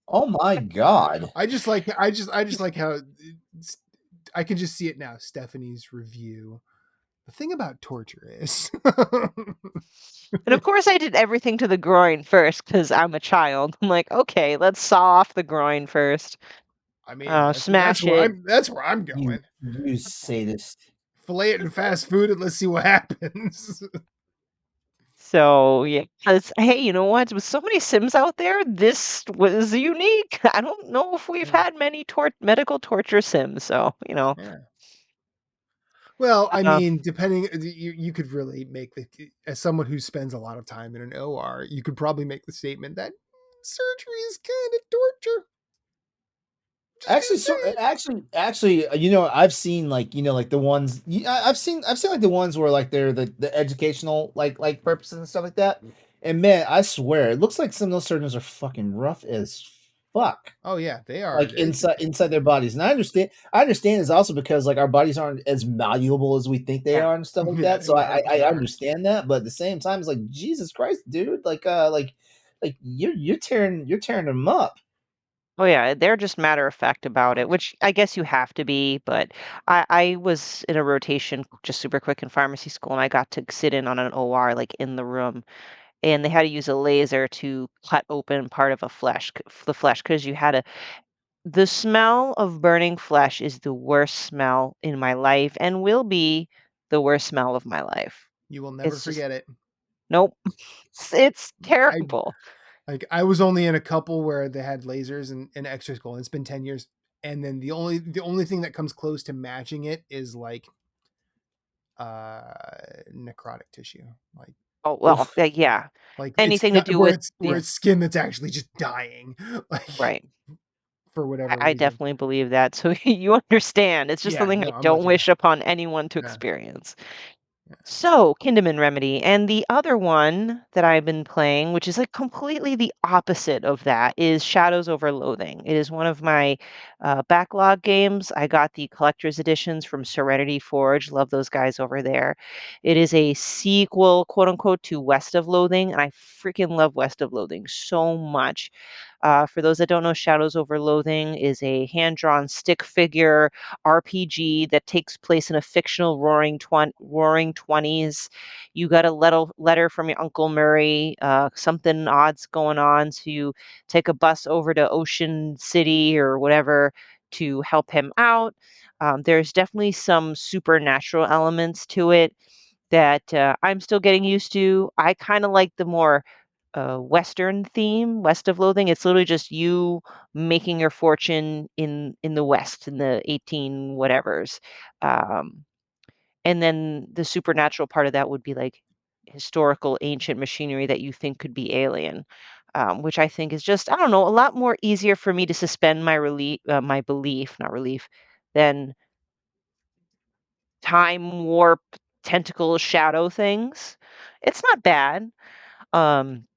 Oh my god. I just like how I can just see it now. Stephanie's review. The thing about torture is, And of course, I did everything to the groin first because I'm a child. I'm like, okay, let's saw off the groin first. I mean, Smash it. that's where I'm You going. sadist. Fillet it in fast food and let's see what happens. So yeah, 'cause, hey, you know what? With so many Sims out there, this was unique. I don't know if we've Yeah. had many medical torture Sims. So Yeah. Well, I uh, mean, depending, you could really make as someone who spends a lot of time in an OR, you could probably make the statement that surgery is kind of torture. Just gonna say it. Actually, I've seen like the ones I've seen like the ones where like they're the educational like purposes and stuff like that. And man, I swear, it looks like some of those surgeons are fucking rough as fuck. Oh yeah, they are. Like inside their bodies. And I understand it's also because like our bodies aren't as malleable as we think they yeah. are and stuff like Yeah, that. So I they are. understand that, but at the same time it's like Jesus Christ, dude. Like you're tearing them up. Oh yeah, they're just matter of fact about it, which I guess you have to be. But I was in a rotation just super quick in pharmacy school, and I got to sit in on an OR like in the room, and they had to use a laser to cut open part of the flesh, because you had to. The smell of burning flesh is the worst smell in my life and will be the worst smell of my life. You will never It's just forget it. nope. It's I terrible. I was only in a couple where they had lasers in extra school. And it's been 10 years, and then the only thing that comes close to matching it is like necrotic tissue, Oh well, Oof. yeah. like it's Anything to not do with where it's skin that's actually just dying, like right. for whatever I reason. definitely believe that. So you understand. It's just Yeah, something I no, I'm don't with you. wish upon anyone to Yeah, experience. yeah. So, Kindeman Remedy. And the other one that I've been playing, which is like completely the opposite of that, is Shadows Over Loathing. It is one of my backlog games. I got the collector's editions from Serenity Forge. Love those guys over there. It is a sequel, quote unquote, to West of Loathing. And I freaking love West of Loathing so much. For those that don't know, Shadows Over Loathing is a hand drawn stick figure RPG that takes place in a fictional roaring 20s. You got a letter from your Uncle Murray, something odd's going on. So you take a bus over to Ocean City or whatever to help him out. There's definitely some supernatural elements to it that I'm still getting used to. I kind of like the more Western theme, West of Loathing. It's literally just you making your fortune in the West in the 18 whatevers. Um, and then the supernatural part of that would be like historical ancient machinery that you think could be alien. Which I think is just, I don't know, a lot more easier for me to suspend my belief, not relief, than time warp tentacle shadow things. It's not bad. Um,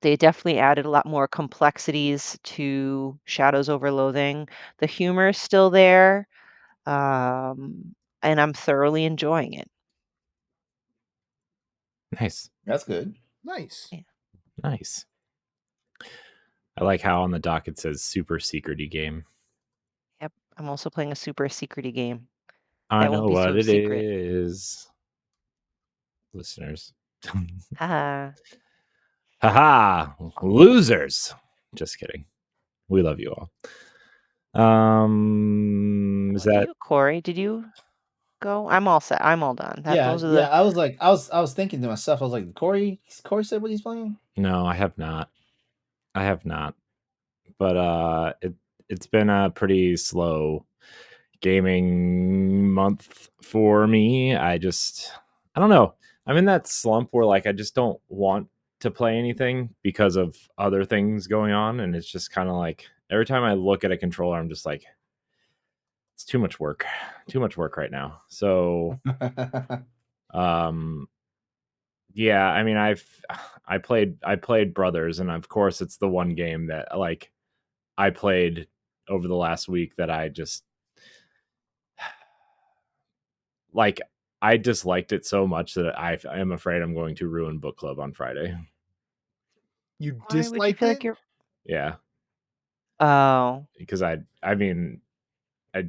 They definitely added a lot more complexities to Shadows Over Loathing. The humor is still there, and I'm thoroughly enjoying it. Nice. That's good. Nice. Yeah. Nice. I like how on the dock it says super secrety game. I'm also playing a super secret-y game. I That know won't be what so it secret. is, listeners. Haha. Haha, losers. Just kidding. We love you all. Is What about that you, Corey? Did you go? I'm all set. I'm all done. Yeah, Those are yeah. the. I was thinking to myself, I was like, Corey said what he's playing. no? I have not. I have not. But it's been a pretty slow gaming month for me. I don't know. I'm in that slump where like I just don't want to play anything because of other things going on, and it's just kind of like every time I look at a controller, I'm just like, it's too much work. Too much work right now. So um yeah, I mean I played Brothers, and of course it's the one game that like I played over the last week that I just like I disliked it so much that I am afraid I'm going to ruin book club on Friday. You Why would you disliked feel it? like you're? Yeah, Oh, because I mean I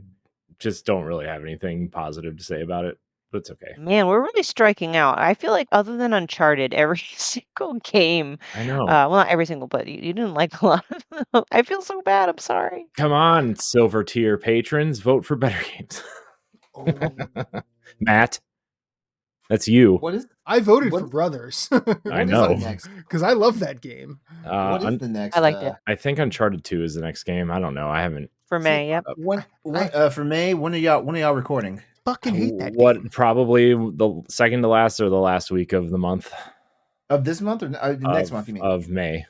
just don't really have anything positive to say about it, but it's okay. man, we're really striking out. I feel like other than Uncharted, every single game, I know. well, not every single, but you didn't like a lot of them. I feel so bad. I'm sorry. Come on, silver tier patrons, vote for better games. Oh, Matt, that's you. What is I voted What- for Brothers I what is know. the next? because I love that game. What is the next? I liked it. I think Uncharted 2 is the next game. I don't know. I haven't. For May, yep. When I- for May? When are y'all recording? Fucking hate that What game. probably the second to last or the last week of the month Of this month or next month? You mean of May?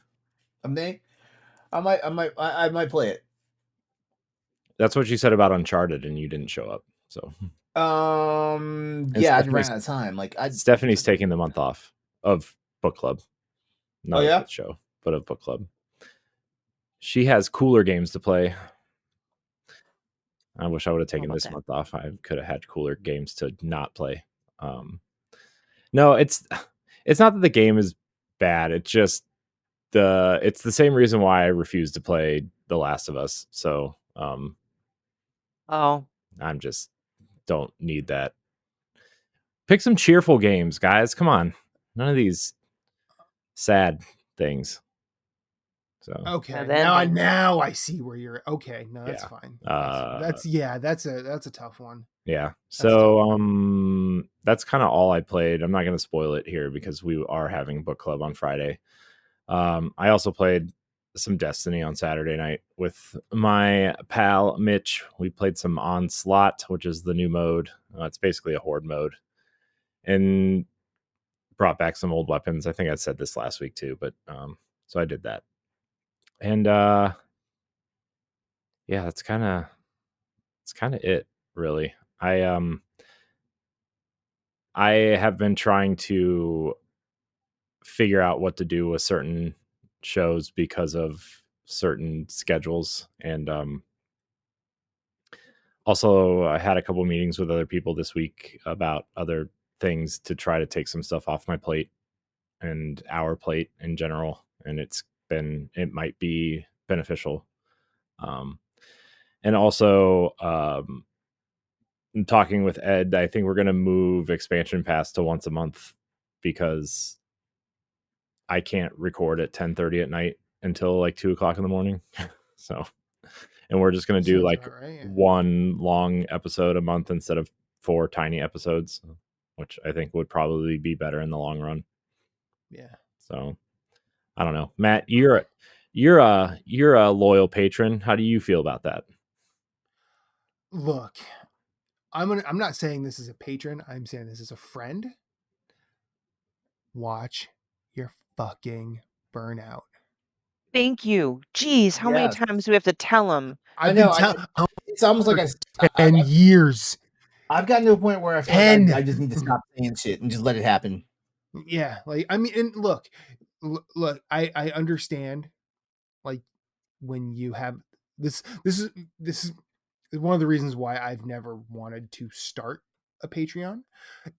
of May? I might play it. That's what you said about Uncharted, and you didn't show up. So Yeah, I ran out of time. Like Stephanie's taking the month off of book club. Not yeah? of the show, but of book club. She has cooler games to play. I wish I would have taken about this that? month off. I could have had cooler games to not play. No, it's not that the game is bad. It's just it's the same reason why I refuse to play The Last of Us. So Oh, I'm just don't need that. Pick some cheerful games, guys. Come on. None of these sad things. So Okay, then- now I see where you're. Okay, no, that's Yeah. fine. That's a tough one. yeah. That's So that's kind of all I played. I'm not going to spoil it here because we are having book club on Friday. I also played some Destiny on Saturday night with my pal Mitch. We played some Onslaught, which is the new mode. It's basically a horde mode, and brought back some old weapons. I think I said this last week too, but so I did that. And yeah, that's kind of it, really. I have been trying to figure out what to do with certain shows because of certain schedules, and also I had a couple meetings with other people this week about other things to try to take some stuff off my plate and our plate in general, and it might be beneficial. And also I'm talking with Ed. I think we're going to move expansion pass to once a month because I can't record at 10:30 at night until like 2:00 in the morning. So, and we're just going to do Sounds like about right, yeah. one long episode a month instead of 4 tiny episodes, which I think would probably be better in the long run. Yeah. So I don't know. Matt, you're a loyal patron. How do you feel about that? Look, I'm not saying this is a patron. I'm saying this is a friend. Watch your fucking burnout. Thank you. Jeez, how many Yes. times do we have to tell him? I've know, been It's almost like 10 years. I've gotten to a point where I feel like 10. I just need to stop saying shit and just let it happen. Yeah, like I mean, and look, I understand, like when you have this is one of the reasons why I've never wanted to start a Patreon,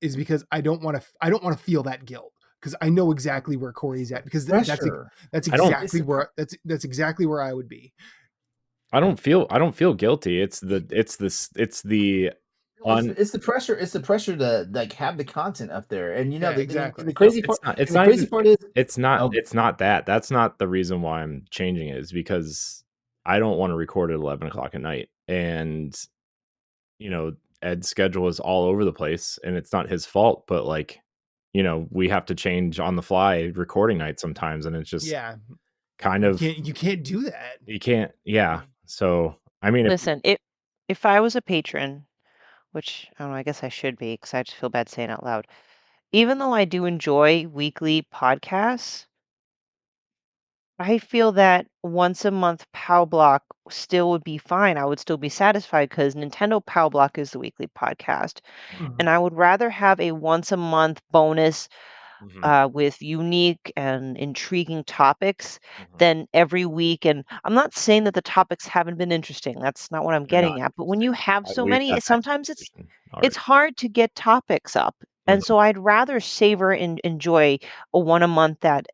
is because I don't want to feel that guilt, because I know exactly where Corey's at, because that's Pressure. exactly I don't- where that's exactly where I would be. I don't feel guilty. It's the It's the pressure. It's the pressure to like have the content up there, and Yeah, the, exactly. and the crazy part. It's and the not crazy even, part is it's not oh, it's not that. That's not the reason why I'm changing it. Is because I don't want to record at 11 o'clock at night, and Ed's schedule is all over the place, and it's not his fault. But like, we have to change on the fly recording night sometimes, and it's just Yeah, kind of you can't do that. you can't. Yeah. So I mean, Listen, if I was a patron, which I don't know, I guess I should be because I just feel bad saying it out loud. Even though I do enjoy weekly podcasts, I feel that once a month POW block still would be fine. I would still be satisfied because Nintendo POW block is the weekly podcast. Mhm. And I would rather have a once a month bonus with unique and intriguing topics than every week. And I'm not saying that the topics haven't been interesting. That's not what I'm they're not getting at. But when you have so we've many, got that sometimes conversation it's already. hard to get topics up. And Mhm. so I'd rather savor and enjoy a one a month that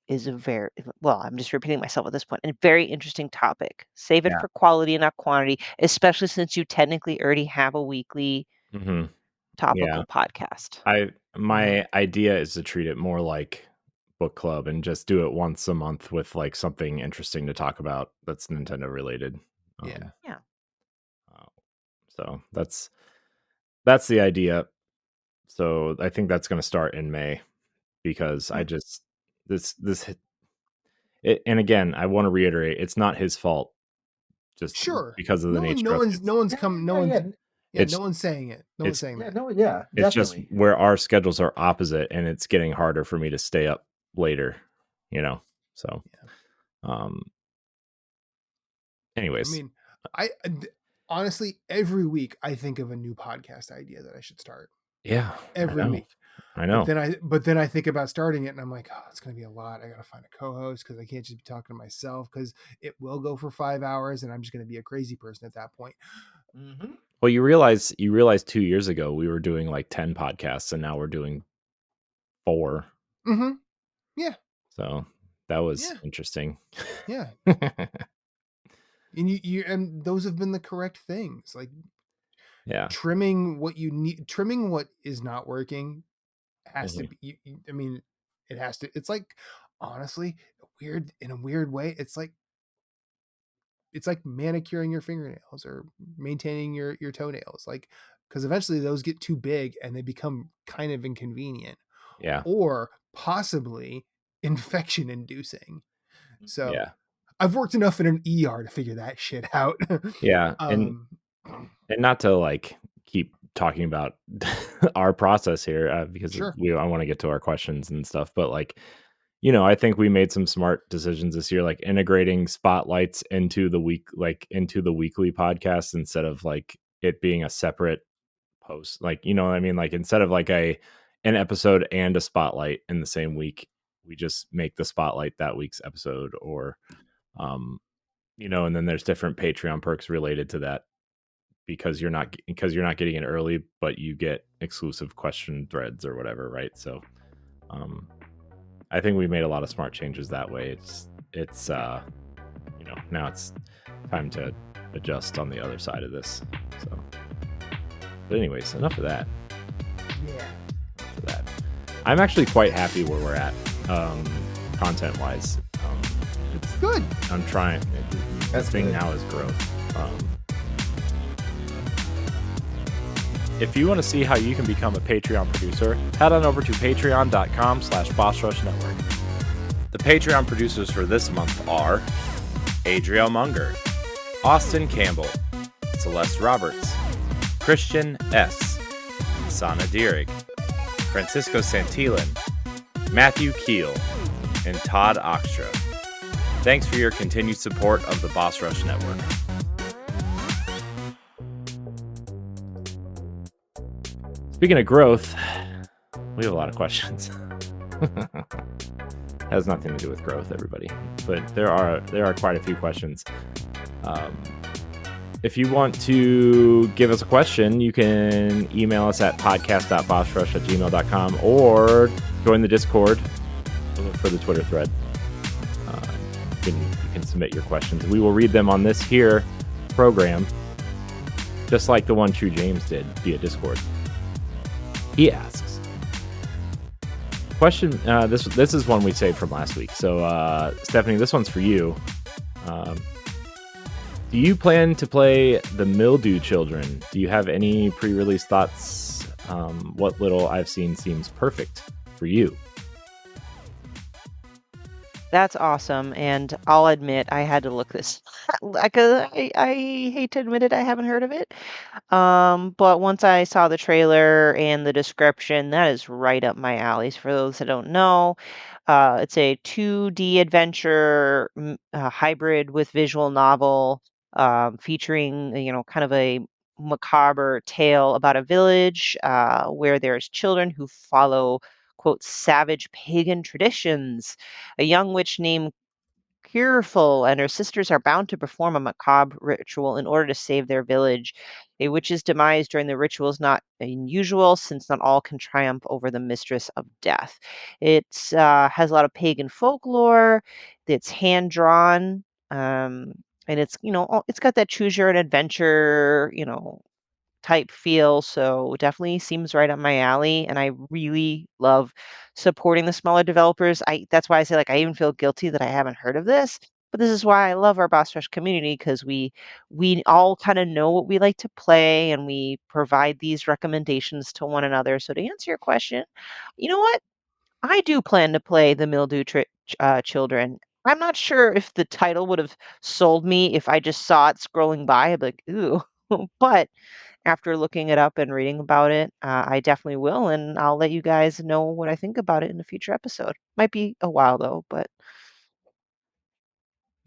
is a very well, I'm just repeating myself at this point, a very interesting topic. Save it Yeah. for quality and not quantity, especially since you technically already have a weekly Yeah. topical podcast. My idea is to treat it more like book club and just do it once a month with like something interesting to talk about that's Nintendo related. Yeah. Yeah. So that's the idea. So I think that's going to start in May because I just and again, I want to reiterate, it's not his fault just Sure. because of the nature no of one's it. no one's come no one's It's- no one's saying it. No one's it's- saying that. It's just definitely. where our schedules are opposite and it's getting harder for me to stay up later, So, anyways, I mean, honestly, every week I think of a new podcast idea that I should start. yeah, Every week. I know. But then I think about starting it and I'm like, oh, it's going to be a lot. I got to find a co-host because I can't just be talking to myself because it will go for 5 hours and I'm just going to be a crazy person at that point. Mm-hmm. Well, you realize 2 years ago we were doing like 10 podcasts and now we're doing 4. Mm-hmm. Yeah. So that was interesting. Yeah. And those have been the correct things. Like trimming what you need, trimming what is not working has to be, I mean, it has to, it's like, honestly, in a weird way, it's like manicuring your fingernails or maintaining your toenails, like, because eventually those get too big and they become kind of inconvenient, or possibly infection inducing. So I've worked enough in an ER to figure that shit out. And not to like keep talking about our process here because I want to get to our questions and stuff, but like, I think we made some smart decisions this year, like integrating spotlights into the weekly podcast instead of like it being a separate post. Like, what I mean? Like instead of like an episode and a spotlight in the same week, we just make the spotlight that week's episode, or and then there's different Patreon perks related to that because you're not getting it early, but you get exclusive question threads or whatever, right? So I think we made a lot of smart changes that way. It's now it's time to adjust on the other side of this. So, but anyways, enough of that. Enough of that. I'm actually quite happy where we're at, content wise. It's good. I'm trying. The thing now is growth. If you want to see how you can become a Patreon producer, head on over to patreon.com/BossRushNetwork. The Patreon producers for this month are Adriel Munger, Austin Campbell, Celeste Roberts, Christian S., Sana Dierig, Francisco Santillan, Matthew Kiel, and Todd Oxtra. Thanks for your continued support of the Boss Rush Network. Speaking of growth, we have a lot of questions. Has nothing to do with growth, everybody, but there are quite a few questions. If you want to give us a question, you can email us at podcast.bossrush@gmail.com or join the Discord for the Twitter thread. You can submit your questions. We will read them on this here program, just like the one True James did via Discord. He asks, question, this is one we saved from last week. So, Stephanie, this one's for you. Do you plan to play the Mildew Children? Do you have any pre-release thoughts? What little I've seen seems perfect for you. That's awesome, and I'll admit I had to look this. I hate to admit it, I haven't heard of it. But once I saw the trailer and the description, that is right up my alley. For those that don't know, it's a 2D adventure hybrid with visual novel, featuring kind of a macabre tale about a village where there's children who follow, quote, savage pagan traditions. A young witch named Fearful and her sisters are bound to perform a macabre ritual in order to save their village. A witch's demise during the ritual is not unusual, since not all can triumph over the mistress of death. It has a lot of pagan folklore. It's hand drawn, and it's it's got that choose your own adventure type feel. So definitely seems right up my alley. And I really love supporting the smaller developers. That's why I say, like, I even feel guilty that I haven't heard of this. But this is why I love our Boss Rush community, because we all kind of know what we like to play, and we provide these recommendations to one another. So to answer your question, you know what? I do plan to play the Children. I'm not sure if the title would have sold me if I just saw it scrolling by. I'd be like, ooh. But after looking it up and reading about it, I definitely will, and I'll let you guys know what I think about it in a future episode. Might be a while though, but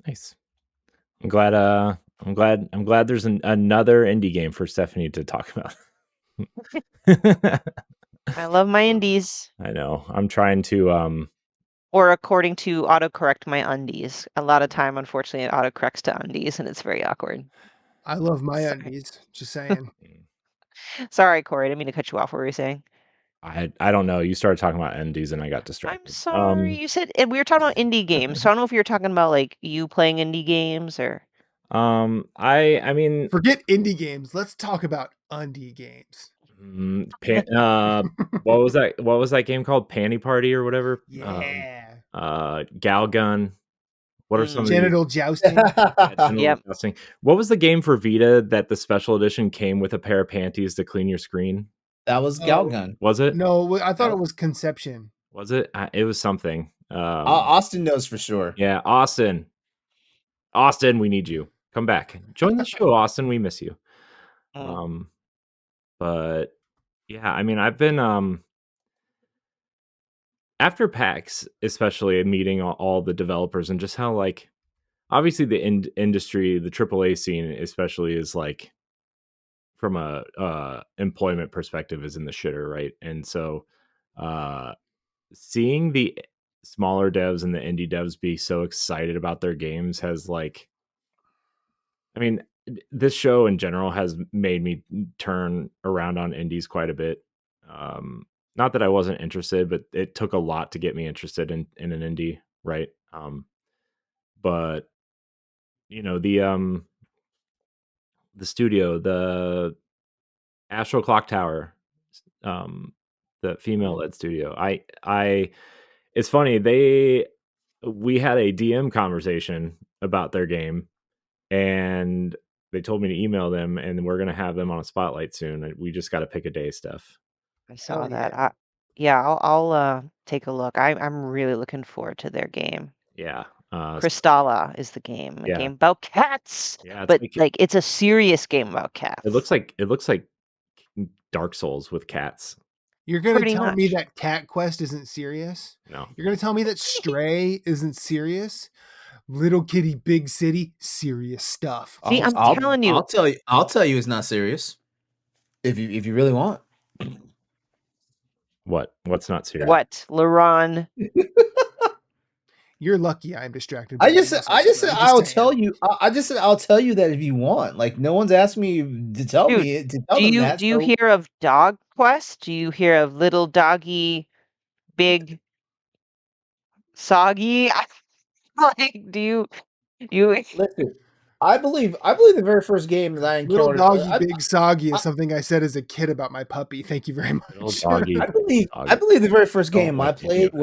Nice. I'm glad there's another indie game for Stephanie to talk about. I love my indies. I know. I'm trying to or according to autocorrect my undies. A lot of time, unfortunately, it autocorrects to undies, and it's very awkward. I love my Sorry. undies. Just saying. Sorry, Corey. I didn't mean to cut you off. What were you saying? I don't know. You started talking about indies and I got distracted. I'm sorry. You said, and we were talking about indie games. So I don't know if you were talking about like you playing indie games or. I mean, forget indie games. Let's talk about undie games. what was that? What was that game called? Panty Party or whatever? Yeah. Gal Gun. What are some genital jousting? Yep. Jousting. What was the game for Vita that the special edition came with a pair of panties to clean your screen? That was Galgun. Was it? No, I thought it was Conception. Was it? It was something. Austin knows for sure. Yeah, Austin, we need you. Come back. Join the show, Austin. We miss you. But yeah, I mean, I've been after PAX, especially meeting all the developers and just how, like, obviously the industry, the AAA scene especially, is like, from a employment perspective, is in the shitter, right? And so seeing the smaller devs and the indie devs be so excited about their games has, like, I mean, this show in general has made me turn around on indies quite a bit. Not that I wasn't interested, but it took a lot to get me interested in an indie, right? But the studio, the Astral Clock Tower, the female-led studio. It's funny, we had a DM conversation about their game, and they told me to email them, and we're gonna have them on a spotlight soon. We just got to pick a day, stuff. I saw that. I'll take a look. I'm really looking forward to their game. Yeah. Crystalla is the game. A Yeah. game about cats. Yeah, but like it's a serious game about cats. It looks like Dark Souls with cats. You're gonna Pretty tell me much. that Cat Quest isn't serious? No. You're gonna tell me that Stray isn't serious? Little Kitty, Big City, serious stuff. See, I'm telling you. I'll tell you, it's not serious. If you really want. What's not serious? What, LeRon? You're lucky I'm distracted. I just said I'll tell you. I just said I'll tell you that if you want. Like, no one's asked me to tell Dude, me to tell them that. Do you hear of Dog Quest? Do you hear of Little Doggy, Big Soggy? Like, do you You Listen, I believe the very first game that I Little encountered. doggy, big soggy is something I said as a kid about my puppy. Thank you very Little much. doggy. I believe Doggy. the very first Don't game I wake me up played now.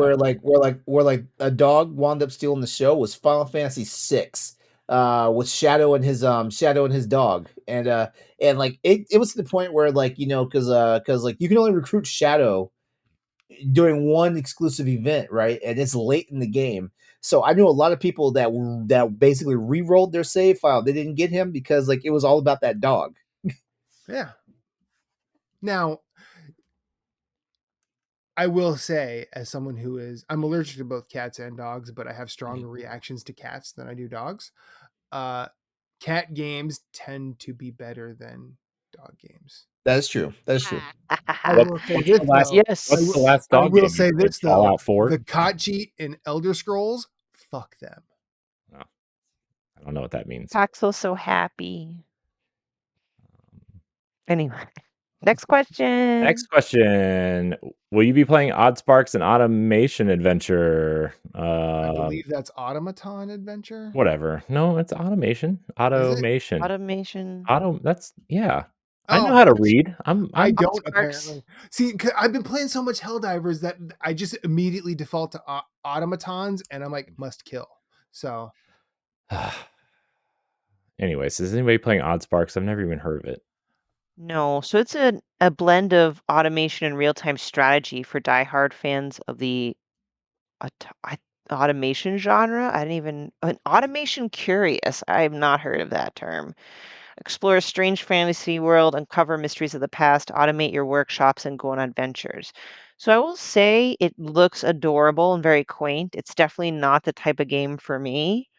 where a dog wound up stealing the show was Final Fantasy VI, with Shadow and his dog, and like it was to the point where, like, because like you can only recruit Shadow during one exclusive event, right? And it's late in the game. So I knew a lot of people that basically re-rolled their save file. They didn't get him because, like, it was all about that dog. Yeah. Now, I will say, as someone I'm allergic to both cats and dogs, but I have stronger reactions to cats than I do dogs. Cat games tend to be better than dog games. That is true. That is true. I will say What's this the last? though. Yes. What's the last I dog will game? say You played? this though. Fallout 4. The cot cheat in Elder Scrolls, fuck them. Oh, I don't know what that means. Paxel's so happy. Anyway, next question. Next question. Will you be playing Odd Sparks and Automation Adventure? I believe that's Automaton Adventure. Whatever. No, it's automation. Automation. Automation. That's yeah. Oh, I know how to read. I don't Sparks. apparently. See, I've been playing so much Helldivers that I just immediately default to automatons, and I'm like, must kill. So, anyways, is anybody playing Odd Sparks? I've never even heard of it. No, so it's a blend of automation and real-time strategy for diehard fans of the automation genre. An automation curious. I have not heard of that term. Explore a strange fantasy world, uncover mysteries of the past, automate your workshops, and go on adventures. So I will say it looks adorable and very quaint. It's definitely not the type of game for me,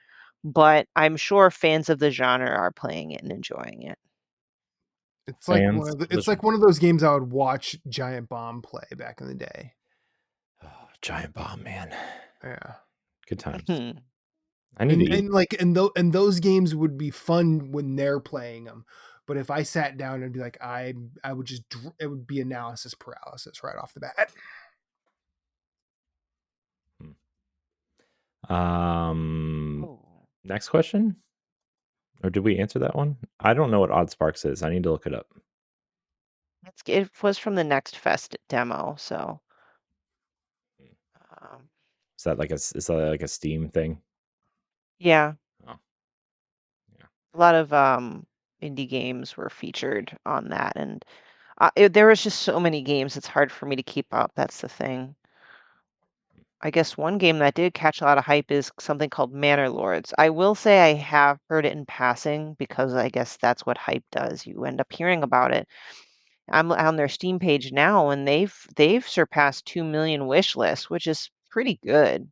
but I'm sure fans of the genre are playing it and enjoying it. it's like one of those games I would watch Giant Bomb play back in the day. Oh, Giant Bomb, man. Yeah. Good times. Mhm. I need to eat. And those games would be fun when they're playing them. But if I sat down and be like, I would just, it would be analysis paralysis right off the bat. Oh. Next question? Or did we answer that one? I don't know what Odd Sparks is. I need to look it up. It was from the Next Fest demo, so. Is that like a Steam thing? Yeah. Oh. Yeah. A lot of indie games were featured on that, and there was just so many games. It's hard for me to keep up. That's the thing. I guess one game that did catch a lot of hype is something called Manor Lords. I will say I have heard it in passing because I guess that's what hype does. You end up hearing about it. I'm on their Steam page now, and they've surpassed 2 million wish lists, which is pretty good.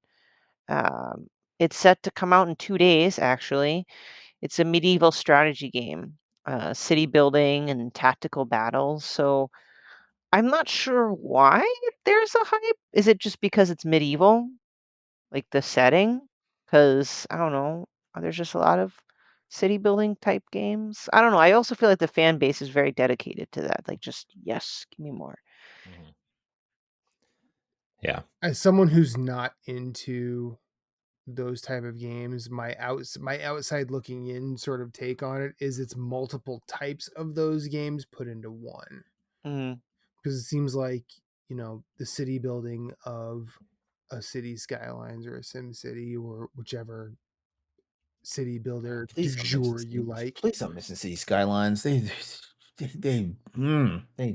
It's set to come out in 2 days, actually. It's a medieval strategy game, city building and tactical battles. So I'm not sure why there's a hype. Is it just because it's medieval, like the setting? Because I don't know, there's just a lot of city building type games. I don't know. I also feel like the fan base is very dedicated to that. Like, just yes, give me more. Mm-hmm. Yeah. As someone who's not into those type of games, my outside looking in sort of take on it is it's multiple types of those games put into one. Mm. Because it seems like, the city building of a City Skylines or a Sim City or whichever city builder du jour you like. Please don't mention City Skylines. They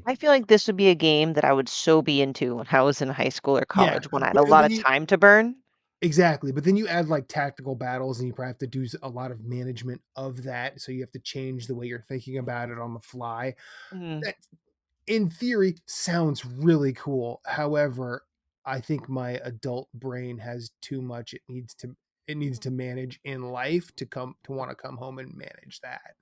I feel like this would be a game that I would so be into when I was in high school or college when I had a lot of time to burn. Exactly. But then you add like tactical battles and you probably have to do a lot of management of that. So you have to change the way you're thinking about it on the fly. That, in theory, sounds really cool. However, I think my adult brain has too much it needs to manage in life to want to come home and manage that.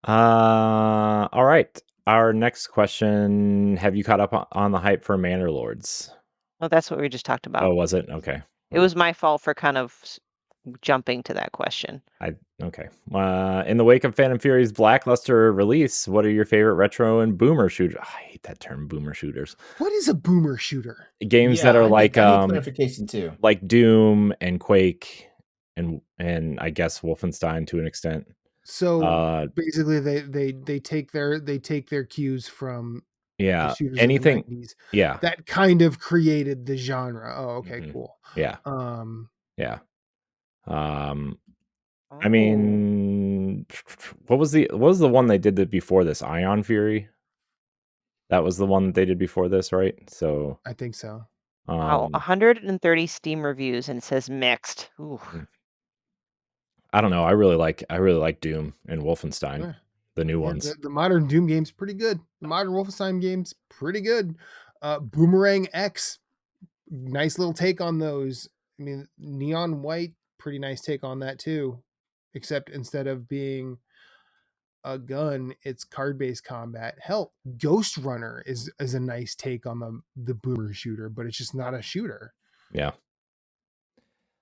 All right. Our next question: have you caught up on the hype for Manor Lords? Well, that's what we just talked about. Oh, was it? Okay. It was my fault for kind of jumping to that question. Okay. In the wake of Phantom Fury's blackluster release, what are your favorite retro and boomer shooters? I hate that term, boomer shooters. What is a boomer shooter? Games that are I need clarification too. like Doom and Quake and I guess Wolfenstein to an extent. So basically, they take their cues from the shooters anything of the 90s. Yeah, that kind of created the genre. Oh, okay, cool. Yeah. Yeah. I mean, what was the one they did before this? Ion Fury. That was the one that they did before this, right? So I think so. Wow, 130 Steam reviews, and it says mixed. Ooh. I don't know. I really like Doom and Wolfenstein, the new ones. The modern Doom game's pretty good. The modern Wolfenstein game's pretty good. Boomerang X, nice little take on those. I mean, Neon White, pretty nice take on that too. Except instead of being a gun, it's card-based combat. Hell, Ghost Runner is a nice take on the boomer shooter, but it's just not a shooter. Yeah.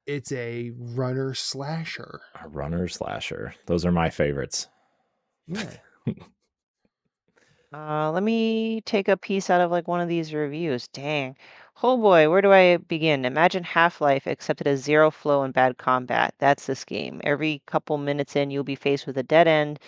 It's a runner slasher. A runner slasher. Those are my favorites. Yeah. Let me take a piece out of like one of these reviews. Dang. Oh boy, where do I begin? Imagine Half-Life, except it has zero flow and bad combat. That's this game. Every couple minutes in, you'll be faced with a dead end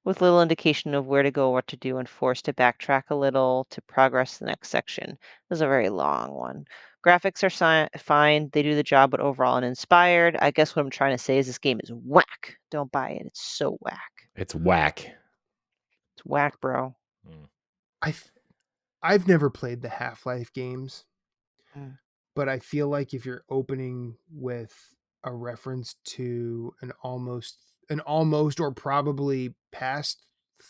with little indication of where to go, what to do, and forced to backtrack a little to progress the next section. This is a very long one. Graphics are fine. They do the job, but overall uninspired. I guess what I'm trying to say is this game is whack. Don't buy it. It's so whack. It's whack. It's whack, bro. I've never played the Half-Life games, Mm. but I feel like if you're opening with a reference to an almost or probably past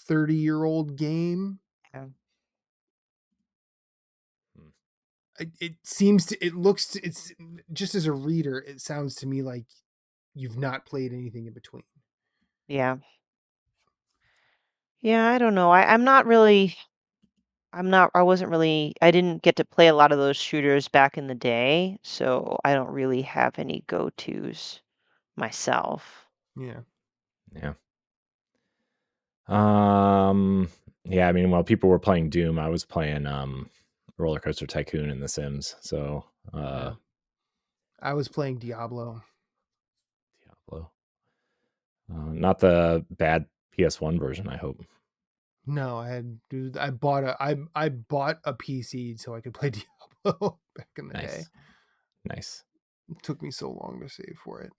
30-year-old game, Yeah. it's just as a reader, it sounds to me like you've not played anything in between. Yeah. Yeah, I don't know. I didn't get to play a lot of those shooters back in the day, so I don't really have any go-tos myself. Yeah. Yeah. Yeah, I mean, while people were playing Doom, I was playing Roller Coaster Tycoon and The Sims. So Yeah. I was playing Diablo. Not the bad PS1 version, I hope. No, I bought a PC so I could play Diablo back in the day. Nice. It took me so long to save for it.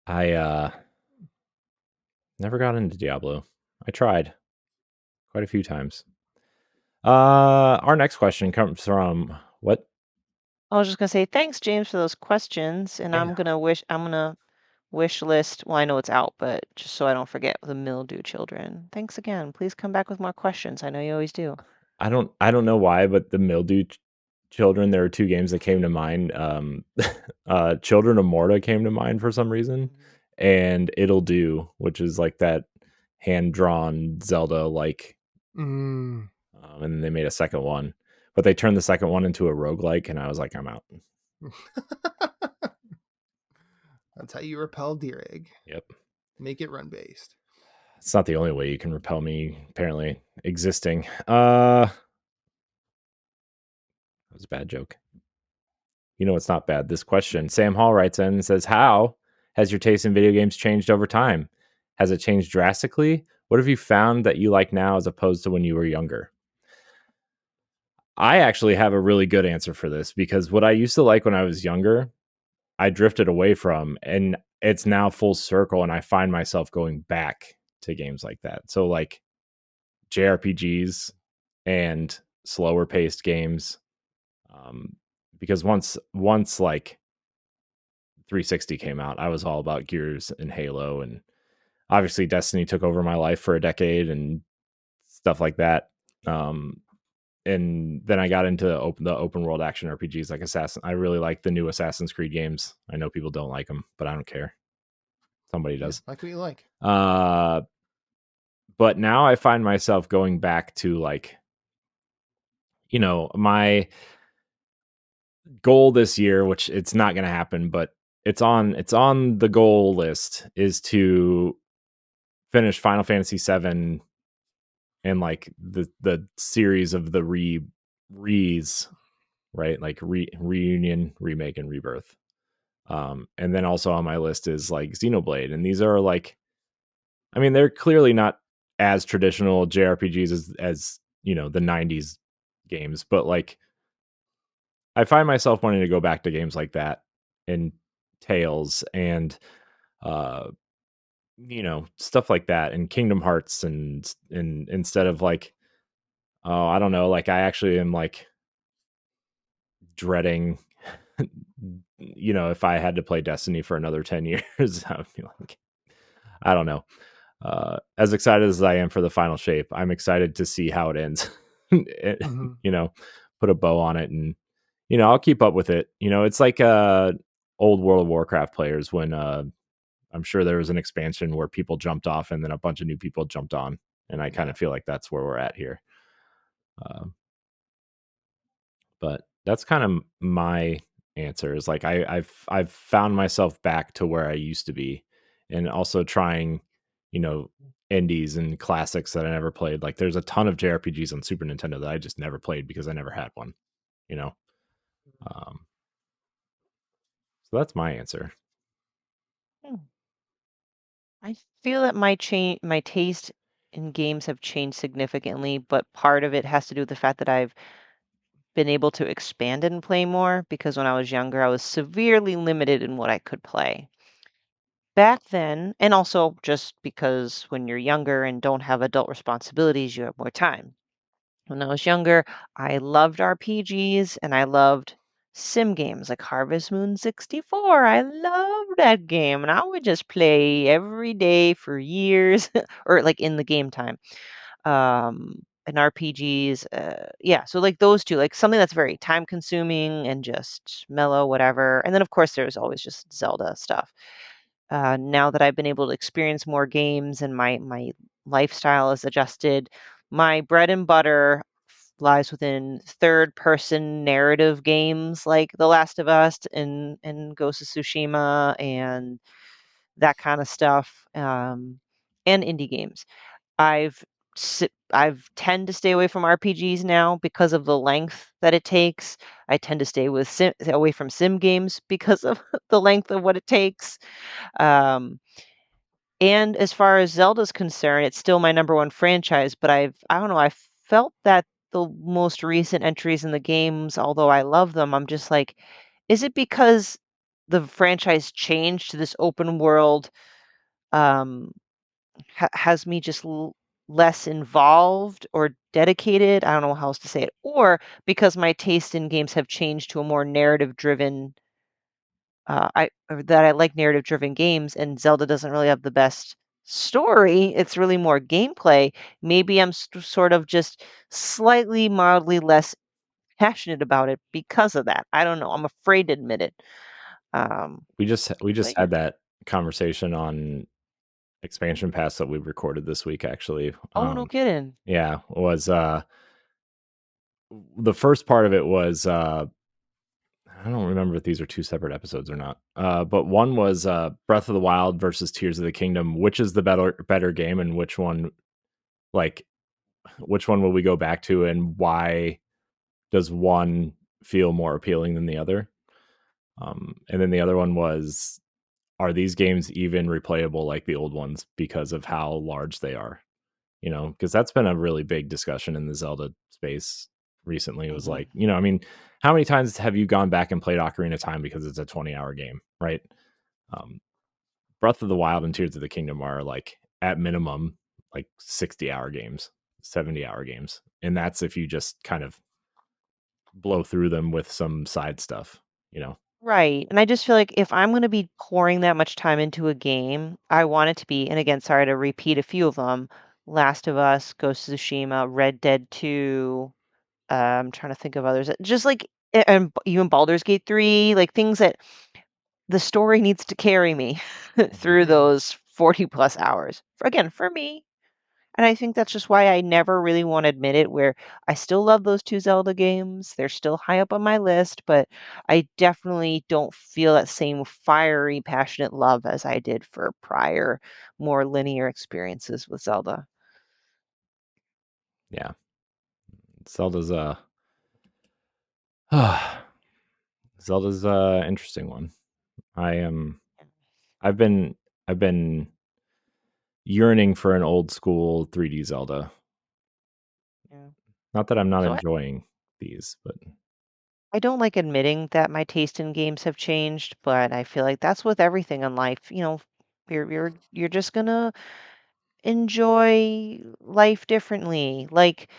I never got into Diablo. I tried quite a few times. Our next question comes from what? I was just gonna say thanks, James, for those questions, and I'm gonna wish list. Well, I know it's out, but just so I don't forget, the Mildew Children. Thanks again. Please come back with more questions. I know you always do. I don't know why, but the Mildew Children. There are two games that came to mind. Children of Morta came to mind for some reason, and It'll Do, which is like that hand drawn Zelda like. And they made a second one, but they turned the second one into a roguelike, and I was like, I'm out. That's how you repel Deer Egg. Yep. Make it run based. It's not the only way you can repel me, apparently, existing. That was a bad joke. You know it's not bad. This question, Sam Hall writes in and says, how has your taste in video games changed over time? Has it changed drastically? What have you found that you like now as opposed to when you were younger? I actually have a really good answer for this, because what I used to like when I was younger, I drifted away from, and it's now full circle, and I find myself going back to games like that. So like JRPGs and slower paced games, because once like 360 came out, I was all about Gears and Halo, and obviously Destiny took over my life for a decade and stuff like that. And then I got into the open world action RPGs like Assassin. I really like the new Assassin's Creed games. I know people don't like them, but I don't care. Somebody does. Like what you like. But now I find myself going back to like, you know, my goal this year, which it's not going to happen, but it's on the goal list is to finish Final Fantasy VII and like the series of the re's, right? Like reunion, remake, and rebirth. And then also on my list is like Xenoblade, and these are like, I mean, they're clearly not as traditional JRPGs as you know the '90s games, but like I find myself wanting to go back to games like that and Tales and uh you know stuff like that and Kingdom Hearts and instead of like, oh, I don't know, like I actually am like dreading you know, if I had to play Destiny for another 10 years, I would be like, I don't know. As excited as I am for the final shape, I'm excited to see how it ends. Mhm. You know, put a bow on it, and you know, I'll keep up with it. You know, it's like old World of Warcraft players when I'm sure there was an expansion where people jumped off and then a bunch of new people jumped on, and I kind of feel like that's where we're at here. Um, but that's kind of my answer is like I've found myself back to where I used to be, and also trying, you know, indies and classics that I never played. Like there's a ton of JRPGs on Super Nintendo that I just never played because I never had one, you know. Um, so that's my answer. Hmm. I feel that my taste in games have changed significantly, but part of it has to do with the fact that I've been able to expand and play more because when I was younger, I was severely limited in what I could play. Back then, and also just because when you're younger and don't have adult responsibilities, you have more time. When I was younger, I loved RPGs and I loved sim games like Harvest Moon 64. I loved that game and I would just play every day for years or like in the game time. And RPGs, yeah, so like those two, like something that's very time consuming and just mellow, whatever. And then of course there's always just Zelda stuff. Now that I've been able to experience more games and my lifestyle is adjusted, my bread and butter lies within third person narrative games like The Last of Us and Ghost of Tsushima and that kind of stuff, and indie games. I've tend to stay away from RPGs now because of the length that it takes. I tend to stay away from sim games because of the length of what it takes. Um, and as far as Zelda's concerned, it's still my number one franchise, but I don't know, I felt that the most recent entries in the games, although I love them, I'm just like, is it because the franchise changed to this open world, um, has me just less involved or dedicated? I don't know how else to say it. Or because my taste in games have changed to a more narrative driven, that I like narrative driven games, and Zelda doesn't really have the best story. It's really more gameplay. Maybe I'm sort of just slightly mildly less passionate about it because of that. I don't know. I'm afraid to admit it. Um, We just but yeah. had that conversation on expansion pass that we recorded this week actually. Oh, no kidding. Yeah, was the first part of it was I don't remember if these are two separate episodes or not. But one was Breath of the Wild versus Tears of the Kingdom. Which is the better game, and like which one will we go back to, and why does one feel more appealing than the other? And then the other one was, are these games even replayable like the old ones because of how large they are? You know, because that's been a really big discussion in the Zelda space recently. It was Mhm. like, you know, I mean, how many times have you gone back and played Ocarina of Time because it's a 20-hour game, right? Um, Breath of the Wild and Tears of the Kingdom are like at minimum like 60-hour games, 70-hour games, and that's if you just kind of blow through them with some side stuff, you know. Right. And I just feel like if I'm going to be pouring that much time into a game, I want it to be, and again, sorry to repeat a few of them, Last of Us, Ghost of Tsushima, Red Dead 2, I'm trying to think of others. Just like and even Baldur's Gate 3, like things that the story needs to carry me through Mhm. those 40 plus hours. Again, for me, And I think that's just why I never really want to admit it, where I still love those 2 Zelda games. They're still high up on my list, but I definitely don't feel that same fiery, passionate love as I did for prior, more linear experiences with Zelda. Yeah. Zelda's Zelda's a interesting one. I've been I've been yearning for an old school 3D Zelda. Yeah. Not that I'm not So enjoying these, but I don't like admitting that my taste in games have changed, but I feel like that's with everything in life. You're just gonna enjoy life differently. Like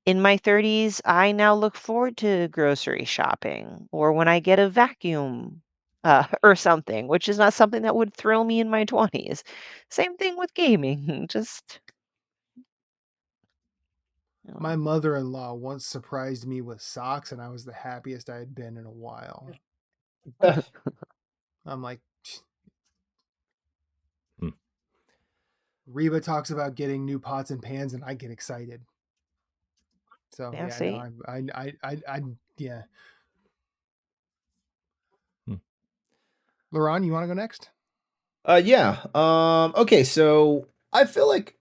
in my 30s, I now look forward to grocery shopping or when I get a vacuum or something, which is not something that would thrill me in my 20s. Same thing with gaming. Just, you My know, mother-in-law once surprised me with socks, and I was the happiest I had been in a while. I'm like, hmm, Reba talks about getting new pots and pans, and I get excited. So yeah, yeah, no, see? yeah. hmm. LeRon, you want to go next? Yeah. Okay, so I feel like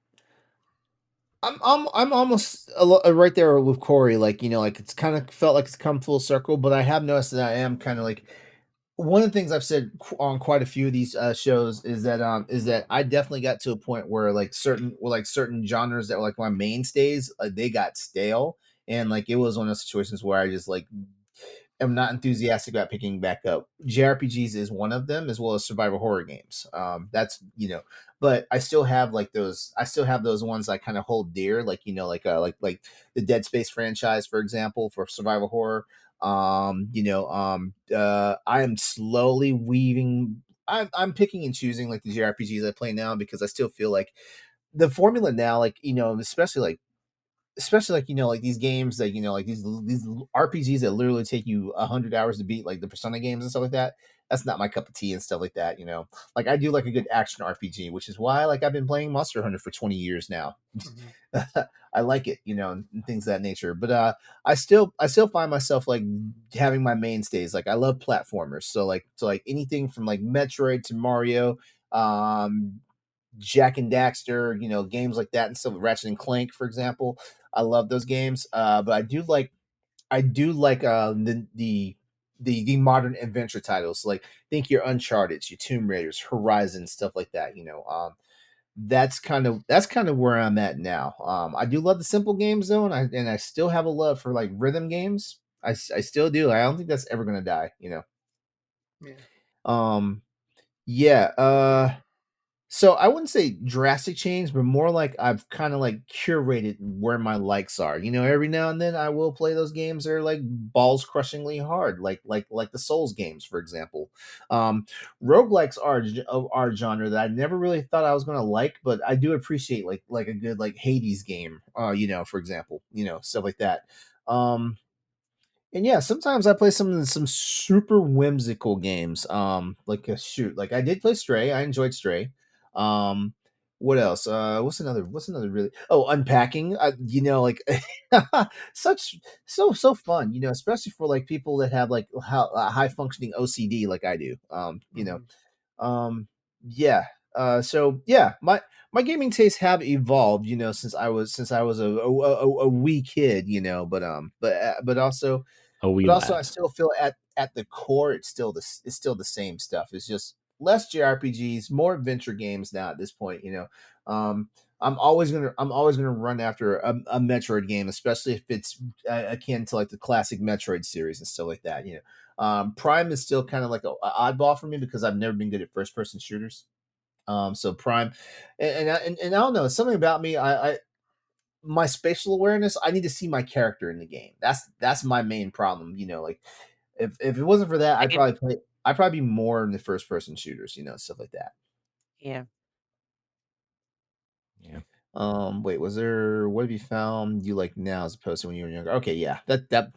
I'm almost right there with Corey. Like, like it's kind of felt like it's come full circle, but I have noticed that I am kind of like one of the things I've said on quite a few of these shows is that I definitely got to a point where certain genres that were like my mainstays, they got stale, and like it was one of those situations where I just like am not enthusiastic about picking back up. JRPGs is one of them, as well as survival horror games. That's but I still have like those. I still have those ones I kind of hold dear, like like the Dead Space franchise, for example, for survival horror. I am slowly weaving. I'm picking and choosing like the JRPGs I play now because I still feel like the formula now, like especially like like these games that like these RPGs that literally take you 100 hours to beat, like the Persona games and stuff like that. That's not my cup of tea and stuff like that. Like I do like a good action RPG, which is why like I've been playing Monster Hunter for 20 years now. Mhm. I like it, and things of that nature. But I still find myself like having my mainstays. Like I love platformers, so like anything from like Metroid to Mario, um, Jack and Daxter, games like that and stuff. Ratchet and Clank, for example, I love those games. But I do like the modern adventure titles. Like think your Uncharted, your Tomb Raiders, Horizon, stuff like that. That's kind of where I'm at now. I do love the simple games though, and I still have a love for like rhythm games. I still do. I don't think that's ever gonna die. Yeah. Um, yeah. So I wouldn't say drastic change, but more like I've kind of like curated where my likes are. Every now and then I will play those games that are like balls crushingly hard, like the Souls games, for example. Roguelikes are a genre that I never really thought I was gonna like, but I do appreciate like a good like Hades game, for example, stuff like that. Um, and yeah, sometimes I play some super whimsical games. Like I did play Stray. I enjoyed Stray. Um, what else? What's another really? Oh, Unpacking. Like such so fun. Especially for like people that have like high functioning OCD like I do. Mhm. Um, yeah. So yeah, my gaming tastes have evolved. Since I was a wee kid. A wee But also, I lad. still feel at the core, it's still the same stuff. It's just less JRPGs, more adventure games now at this point. Um, I'm always gonna run after a Metroid game, especially if it's akin to like the classic Metroid series and stuff like that. Prime is still kind of like a oddball for me because I've never been good at first person shooters. So Prime, and I don't know, something about me. I my spatial awareness, I need to see my character in the game. That's my main problem. Like if it wasn't for that, Same. I'd probably be more in the first person shooters, stuff like that. Yeah. Yeah. Wait, was there what have you found you like now as opposed to when you were younger? Okay, yeah.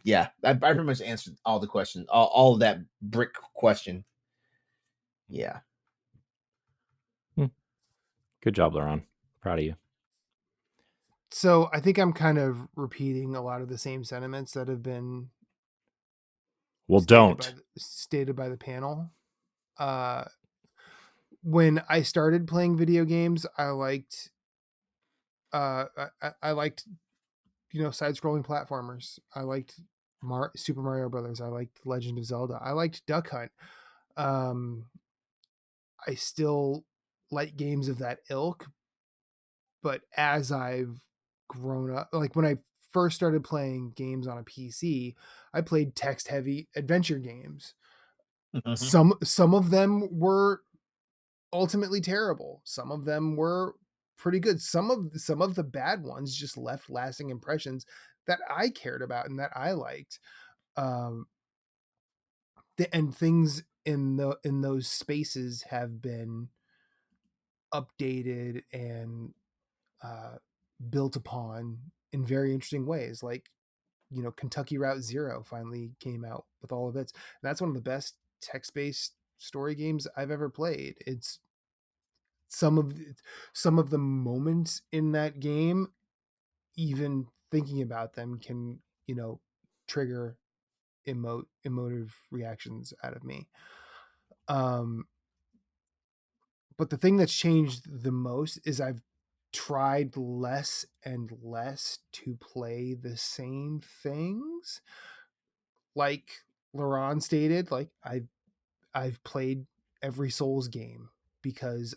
Yeah. I pretty much answered all the questions, all of that brick question. Yeah. Hmm. Good job, Laron. Proud of you. So I think I'm kind of repeating a lot of the same sentiments that have been Well, stated by don't. stated by the panel. When I started playing video games, I liked I liked side-scrolling platformers. I liked Super Mario Brothers. I liked Legend of Zelda. I liked Duck Hunt. Um, I still like games of that ilk, but as I've grown up, like when I first started playing games on a PC, I played text-heavy adventure games. Some of them were ultimately terrible. Some of them were pretty good. Some of the bad ones just left lasting impressions that I cared about and that I liked. Um, and things in those spaces have been updated and uh, built upon in very interesting ways. Like Kentucky Route Zero finally came out with all of its. That's one of the best text-based story games I've ever played. It's some of some of the moments in that game, even thinking about them can trigger emotive reactions out of me. um but the thing that's changed the most is I've tried less and less to play the same things. Like LeRon stated, like I've played every Souls game because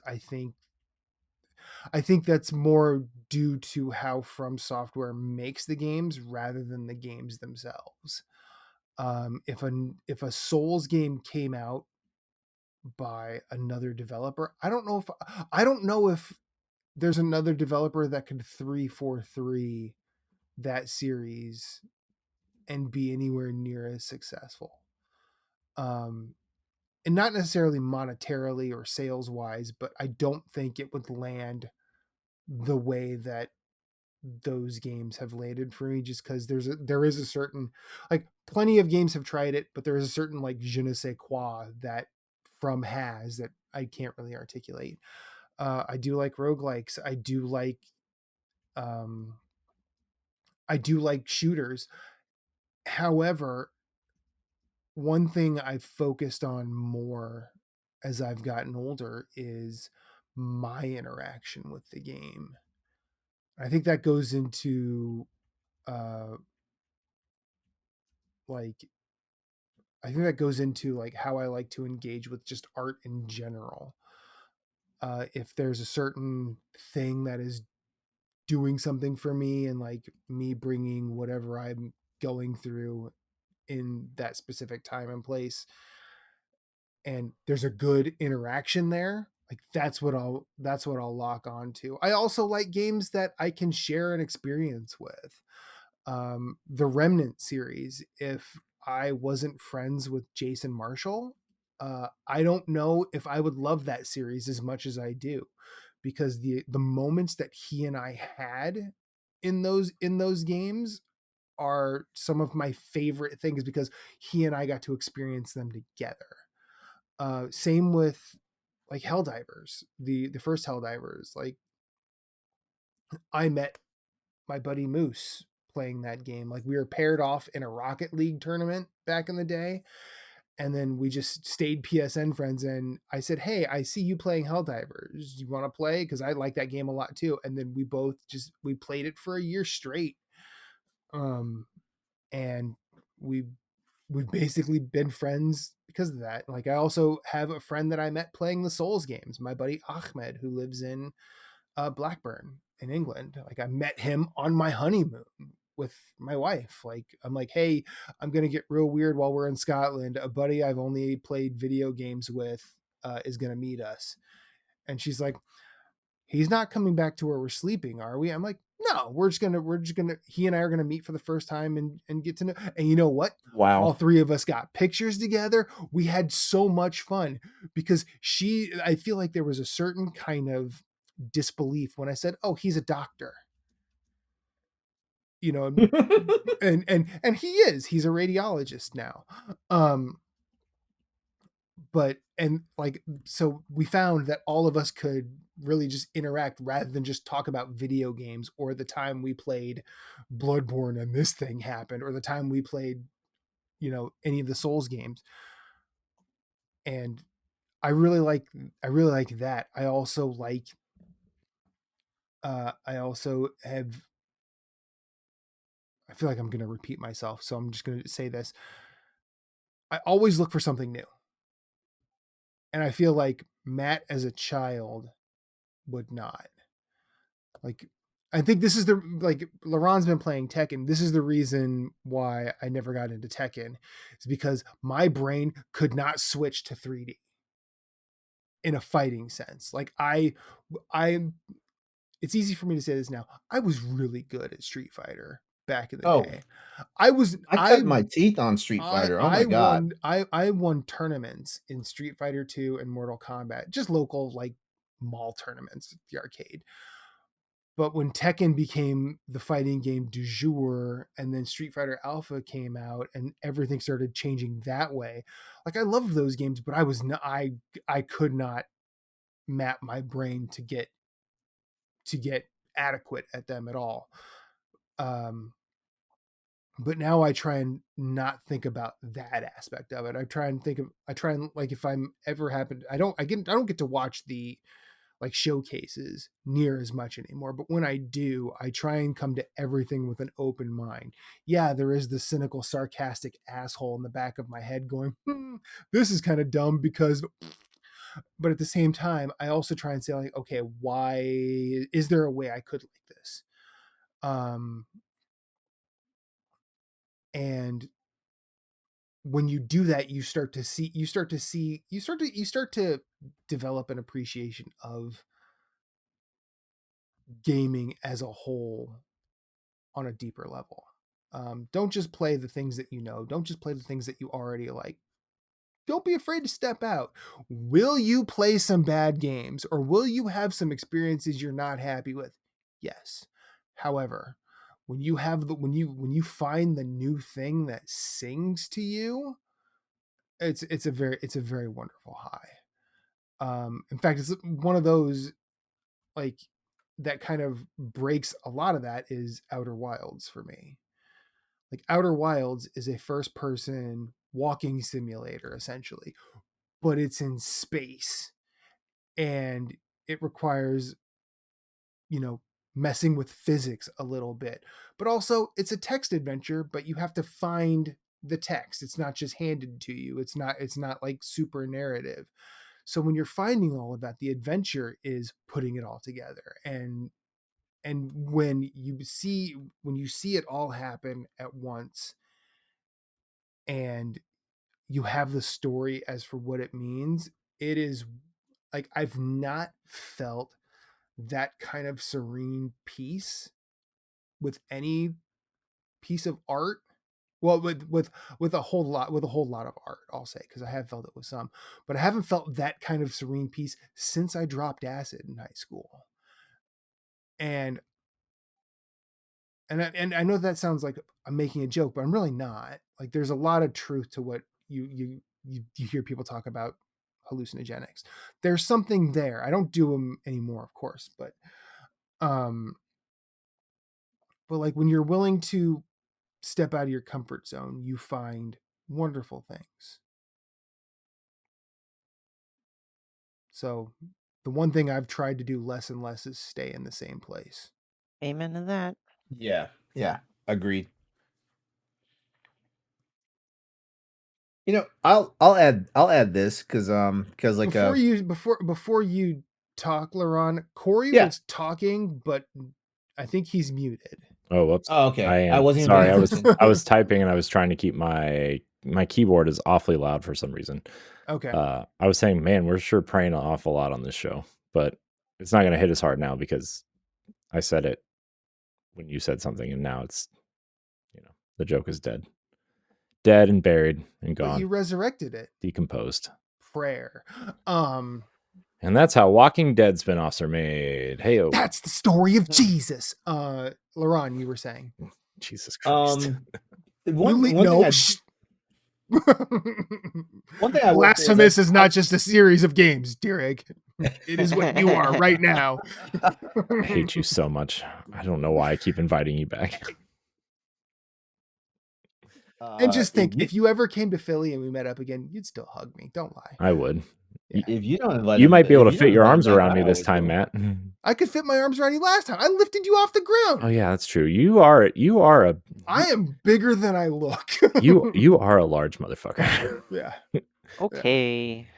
I think that's more due to how From Software makes the games rather than the games themselves. If a Souls game came out by another developer, I don't know if there's another developer that could 343 that series and be anywhere near as successful. Um, and not necessarily monetarily or sales wise, but I don't think it would land the way that those games have landed for me, just because there is a certain, like, plenty of games have tried it, but there is a certain like je ne sais quoi that From has that I can't really articulate. I do like roguelikes. Um I do like shooters. However, one thing I've focused on more as I've gotten older is my interaction with the game. I think that goes into uh like like how I like to engage with just art in general. If there's a certain thing that is doing something for me, and like me bringing whatever I'm going through in that specific time and place, and there's a good interaction there, like that's what I'll lock on to. I also like games that I can share an experience with. The Remnant series, if I wasn't friends with Jason Marshall, I don't know if I would love that series as much as I do, because the moments that he and I had in those games are some of my favorite things because he and I got to experience them together. Same with like Helldivers, the first Helldivers. Like, I met my buddy Moose playing that game. Like, we were paired off in a Rocket League tournament back in the day, and then we just stayed PSN friends. And I said, "Hey, I see you playing Helldivers. You want to play? Because I like that game a lot too." And then we played it for a year straight. Um, and we we've basically been friends because of that. Like, I also have a friend that I met playing the Souls games, my buddy Ahmed, who lives in Blackburn in England. Like, I met him on my honeymoon with my wife. Like, I'm like, "Hey, I'm gonna get real weird while we're in Scotland. A buddy I've only played video games with is gonna meet us." And she's like, "He's not coming back to where we're sleeping, are we?" I'm like, "No, we're just gonna he and I are gonna meet for the first time and get to know." And you know what? All Wow. three of us got pictures together. We had so much fun because I feel like there was a certain kind of disbelief when I said, "Oh, he's a doctor." You know, and he's a radiologist now. Um So we found that all of us could really just interact rather than just talk about video games, or the time we played Bloodborne and this thing happened, or the time we played, any of the Souls games. And I really like that. I also I feel like I'm going to repeat myself, so I'm just going to say this. I always look for something new. And I feel like Matt as a child would not. Like, I think this is LeRon's been playing Tekken. This is the reason why I never got into Tekken. It's because my brain could not switch to 3D in a fighting sense. Like it's easy for me to say this now. I was really good at Street Fighter back in the day. I cut my teeth on Street Fighter. Oh my god. I won tournaments in Street Fighter 2 and Mortal Kombat, just local like mall tournaments at the arcade. But when Tekken became the fighting game du jour, and then Street Fighter Alpha came out, and everything started changing that way, like I loved those games, but I could not map my brain to get adequate at them at all. But now I try and not think about that aspect of it. I try and like, if I'm ever happened, I don't get to watch the like showcases near as much anymore. But when I do, I try and come to everything with an open mind. Yeah, there is the cynical, sarcastic asshole in the back of my head going, this is kind of dumb because, but at the same time, I also try and say like, okay, why is there a way I could like this? And when you do that, you start to develop an appreciation of gaming as a whole on a deeper level. Don't just play the things that you know. Don't just play the things that you already like. Don't be afraid to step out. Will you play some bad games, or will you have some experiences you're not happy with? Yes. However, when you find the new thing that sings to you, it's a very wonderful high. In fact, it's one of those like that kind of breaks a lot of that is Outer Wilds for me. Like Outer Wilds is a first person walking simulator essentially, but it's in space, and it requires, messing with physics a little bit. But also it's a text adventure, but you have to find the text. It's not just handed to you. It's not like super narrative. So when you're finding all of that, the adventure is putting it all together. And when you see it all happen at once, and you have the story as for what it means, it is like I've not felt that kind of serene peace with any piece of art. Well, with a whole lot of art, I'll say, because I have felt it with some, but I haven't felt that kind of serene peace since I dropped acid in high school. And I know that sounds like I'm making a joke, but I'm really not. Like, there's a lot of truth to what you hear people talk about hallucinogenics. There's something there. I don't do them anymore, of course, but like when you're willing to step out of your comfort zone, you find wonderful things. So the one thing I've tried to do less and less is stay in the same place. Amen to that. Yeah. Agreed. I'll add this because like before you talk, LeRon, Corey was talking, but I think he's muted. Oh, whoops. Oh, okay. I am. I wasn't Sorry. even I was typing and I was trying to keep my keyboard is awfully loud for some reason. Okay. I was saying, man, we're sure praying an awful lot on this show, but it's not going to hit as hard now because I said it when you said something, and now it's, the joke is dead and buried and gone. But you resurrected it. Decomposed. Prayer. And that's how Walking Dead spinoffs are made. Hey, that's the story of Jesus. LeRon, you were saying. Jesus Christ. One thing One thing I will say is Blasphemous that is not just a series of games, Derek. It is what you are right now. I hate you so much. I don't know why I keep inviting you back. And just think, if if you ever came to Philly and we met up again, you'd still hug me. Don't lie. I would. you don't invite You him, might be able to if you fit don't your invite him arms back, around I me this always time, will. Matt. I could fit my arms around you last time. I lifted you off the ground. Oh yeah, that's true. You are a I am bigger than I look. you are a large motherfucker. Yeah. Okay.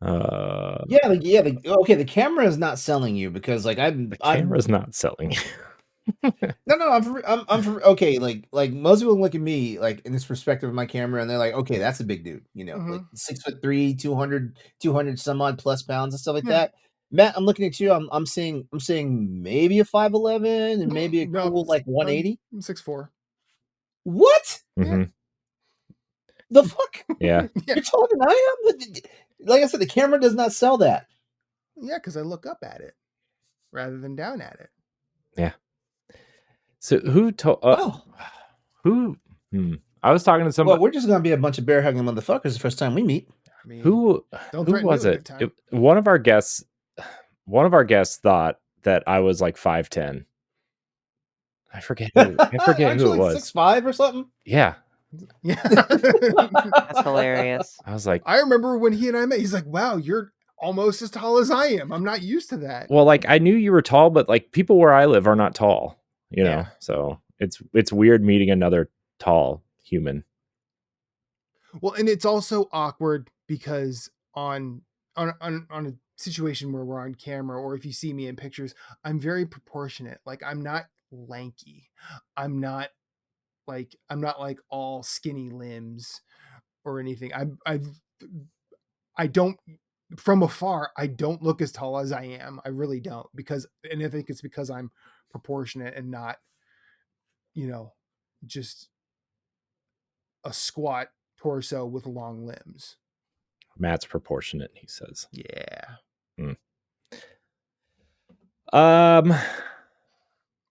Okay, the camera is not selling you because like The camera's not selling. okay, like most people look at me like in this perspective of my camera and they're like, okay, that's a big dude, like 6'3", 200 some odd plus pounds and stuff like that. Matt, I'm looking at you. I'm seeing maybe a 5'11" and maybe a cool like 180. I'm 6'4". What Mhm. the fuck? Yeah. You're taller than I am. Like I said, the camera does not sell that. Yeah, because I look up at it rather than down at it. Yeah. So who told? Who? I was talking to somebody. Well, we're just gonna be a bunch of bear hugging motherfuckers the first time we meet. I mean, Who was it? One of our guests thought that I was like 5'10". I forget who it like was. 6'5" or something. Yeah. Yeah. That's hilarious. I was like, I remember when he and I met, he's like, wow, you're almost as tall as I am. I'm not used to that. well, like I knew you were tall, but like people where I live are not tall, know. So it's weird meeting another tall human. Well, and it's also awkward because on a situation where we're on camera, or if you see me in pictures, I'm very proportionate. Like I'm not lanky. I'm not like all skinny limbs or anything. I don't, from afar, I don't look as tall as I am. I really don't, and I think it's because I'm proportionate and not, just a squat torso with long limbs. Matt's proportionate, he says. Yeah.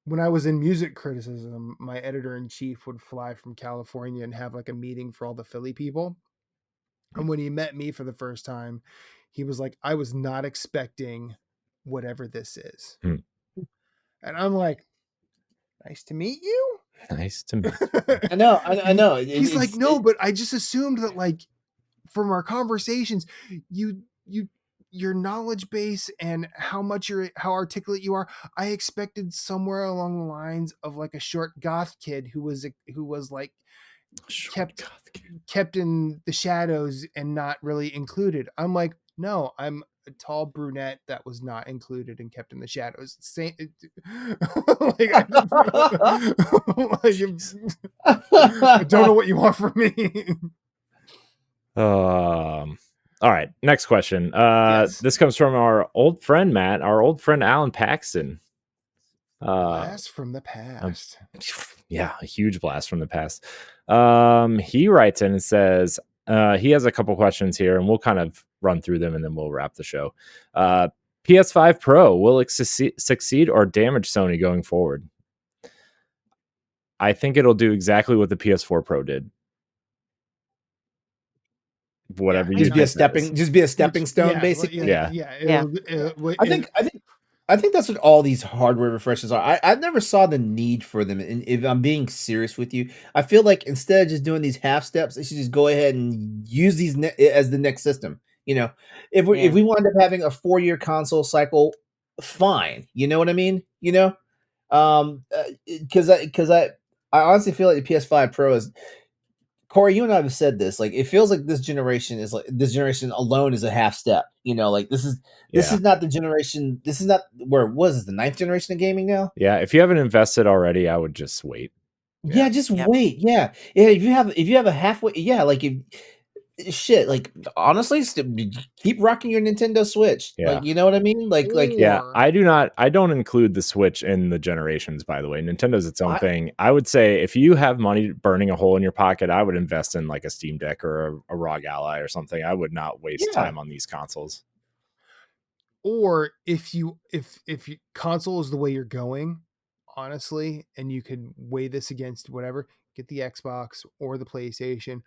When I was in music criticism, my editor-in-chief would fly from California and have like a meeting for all the Philly people. And when he met me for the first time, he was like, I was not expecting whatever this is. And I'm like, nice to meet you. Nice to meet you. I know. He's like, no, but I just assumed that like from our conversations, your knowledge base and how articulate you are, I expected somewhere along the lines of like a short goth kid who was like kept in the shadows and not really included. I'm like, no, I'm a tall brunette that was not included and kept in the shadows. I don't know what you want from me. All right, next question. Yes. This comes from our old friend Matt, our old friend Alan Paxton. Blast from the past. Yeah, a huge blast from the past. He writes in and says he has a couple questions here, and we'll kind of run through them, and then we'll wrap the show. PS5 Pro, will it succeed or damage Sony going forward? I think it'll do exactly what the PS4 Pro did. Whatever you just be a stepping stone, basically. I think that's what all these hardware refreshes are. I never saw the need for them, and if I'm being serious with you, I feel like instead of just doing these half steps, they should just go ahead and use these as the next system. If we wind up having a 4-year console cycle, fine. You know what I mean? Because I honestly feel like the PS5 Pro is. Corey, you and I have said this. Like, it feels like this generation alone is a half step. Like this is not the generation. This is not where was the 9th generation of gaming now. Yeah, if you haven't invested already, I would just wait. Yeah, just wait. Yeah. If you have a halfway, like shit, like honestly, keep rocking your Nintendo Switch. Yeah. Like, you know what I mean? Yeah, I don't include the Switch in the generations, by the way. Nintendo's its own thing. I would say if you have money burning a hole in your pocket, I would invest in like a Steam Deck or a ROG Ally or something. I would not waste time on these consoles. Or if console is the way you're going, honestly, and you could weigh this against whatever, get the Xbox or the PlayStation.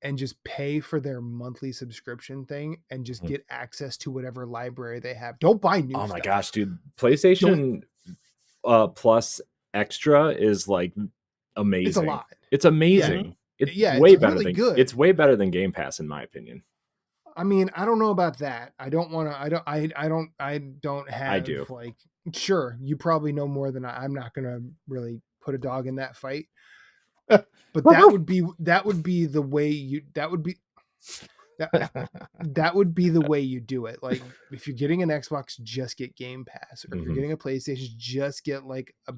and just pay for their monthly subscription thing and just get access to whatever library they have. Don't buy new Oh stuff. my gosh, dude. PlayStation Plus Extra is like amazing. It's a lot. It's amazing. It's it's better really than good. It's way better than Game Pass in my opinion. I mean, I don't know about that. I don't want to. I don't have. I do. Like, sure, you probably know more than I'm not going to really put a dog in that fight. But that would be the way you. That would be the way you do it. Like, if you're getting an Xbox, just get Game Pass, or if you're getting a PlayStation, just get like a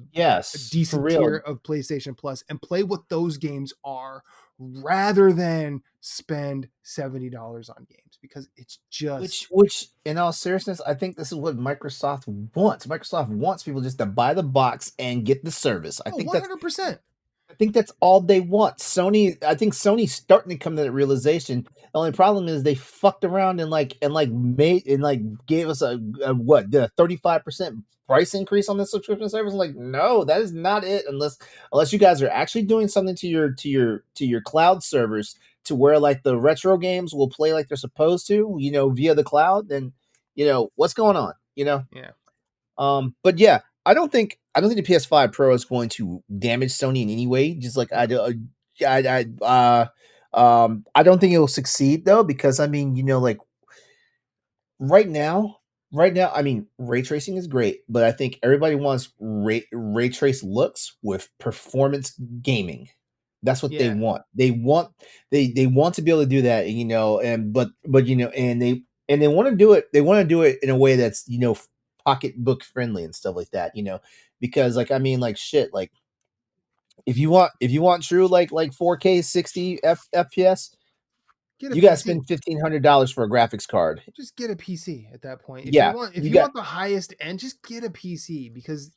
decent tier of PlayStation Plus and play what those games are, rather than spend $70 on games, because it's just which in all seriousness, I think this is what Microsoft wants. Microsoft wants people just to buy the box and get the service. I think 100%. I think that's all they want. I think Sony's starting to come to that realization. The only problem is they fucked around and gave us a what, the 35% price increase on the subscription service. I'm like, no, that is not it. Unless you guys are actually doing something to your cloud servers to where like the retro games will play like they're supposed to, via the cloud, then what's going on, Yeah. But yeah, I don't think the PS5 Pro is going to damage Sony in any way. Just like I don't think it will succeed though, because I mean, like right now, I mean, ray tracing is great, but I think everybody wants ray trace looks with performance gaming. That's what they want. They want to be able to do that, and they want to do it. They want to do it in a way that's pocketbook friendly and stuff like that. Because like I mean, like shit, like if you want true like 4K 60 FPS, you gotta spend $1,500 for a graphics card. Just get a PC at that point. If you want the highest end, just get a PC, because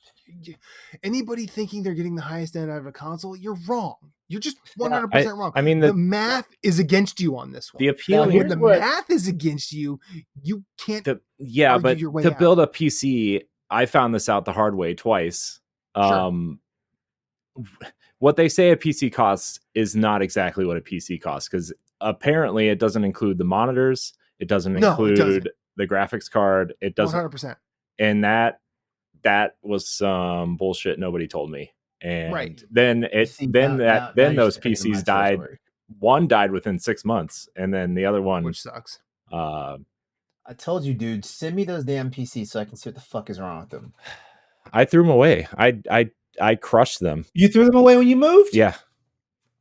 anybody thinking they're getting the highest end out of a console, you're wrong. You're just 100% wrong. I mean, the math is against you on this one. The appeal when the math is against you, you can't. But your way out. Build a PC, I found this out the hard way twice. Sure. What they say a PC costs is not exactly what a PC costs, because apparently it doesn't include the monitors, it doesn't include the graphics card, it doesn't 100%. And that was some bullshit nobody told me. And then those PCs died. One died within 6 months, and then the other one, which sucks. I told you, dude, send me those damn PCs so I can see what the fuck is wrong with them. I threw them away. I crushed them. You threw them away when you moved? Yeah.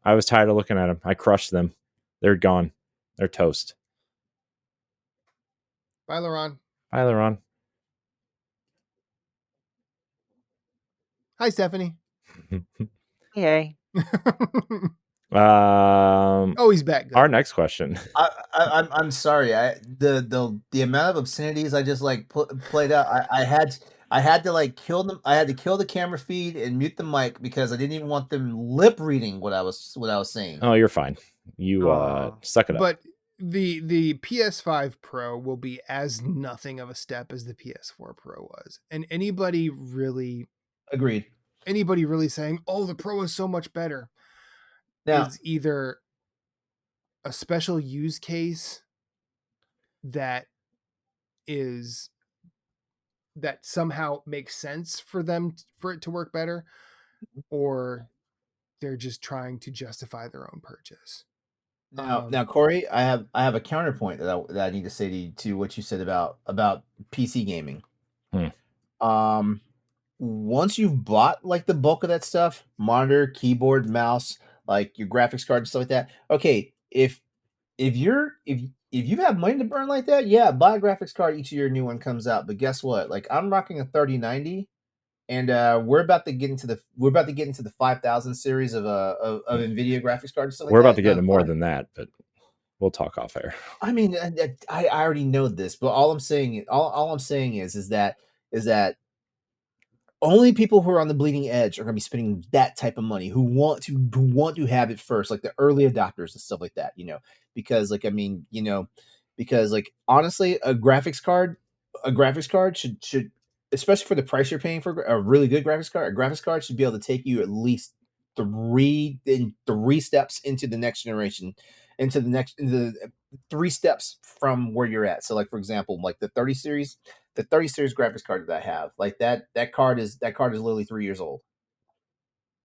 I was tired of looking at them. I crushed them. They're gone. They're toast. Bye, LeRon. Bye, LeRon. Hi, Stephanie. Hey. He's back. Our next question. I'm sorry. The amount of obscenities I just like played out. I had to like kill them. I had to kill the camera feed and mute the mic because I didn't even want them lip reading what I was saying. Oh, you're fine. You suck it up. But the PS5 Pro will be as nothing of a step as the PS4 Pro was, and anybody really saying, "Oh, the Pro is so much better," is either a special use case that somehow makes sense for it to work better, or they're just trying to justify their own purchase. Now, Corey, I have a counterpoint that I need to say to what you said about PC gaming. Once you've bought like the bulk of that stuff, monitor, keyboard, mouse, like your graphics card and stuff like that. Okay, if you have money to burn like that, yeah, buy a graphics card each year a new one comes out. But guess what? Like I'm rocking a 3090, and we're about to get into the 5000 series of NVIDIA graphics cards. We're about to get into more than that, but we'll talk off air. I mean, I already know this, but all I'm saying is that only people who are on the bleeding edge are going to be spending that type of money, who want to have it first, like the early adopters and stuff like that, because like, I mean, because like, honestly, a graphics card should, especially for the price you're paying for a really good graphics card should be able to take you at least three steps into the next generation into the 3 steps from where you're at. So like for example, like the 30 series graphics card that I have, like that card is literally 3 years old.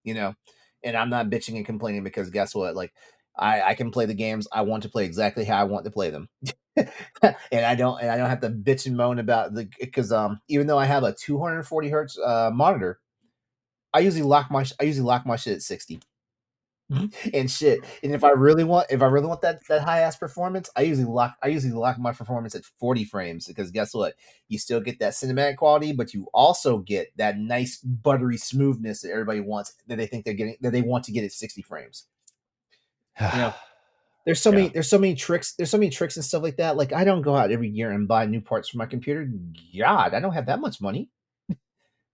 And I'm not bitching and complaining because guess what? Like I can play the games I want to play exactly how I want to play them. and I don't have to bitch and moan about because even though I have a 240 hertz monitor, I usually lock my shit at 60 and shit. And if I really want that high ass performance, I usually lock my performance at 40 frames because guess what? You still get that cinematic quality, but you also get that nice buttery smoothness that everybody wants, that they think they're getting, that they want to get at 60 frames. There's so many tricks and stuff like that. Like I don't go out every year and buy new parts for my computer. God, I don't have that much money.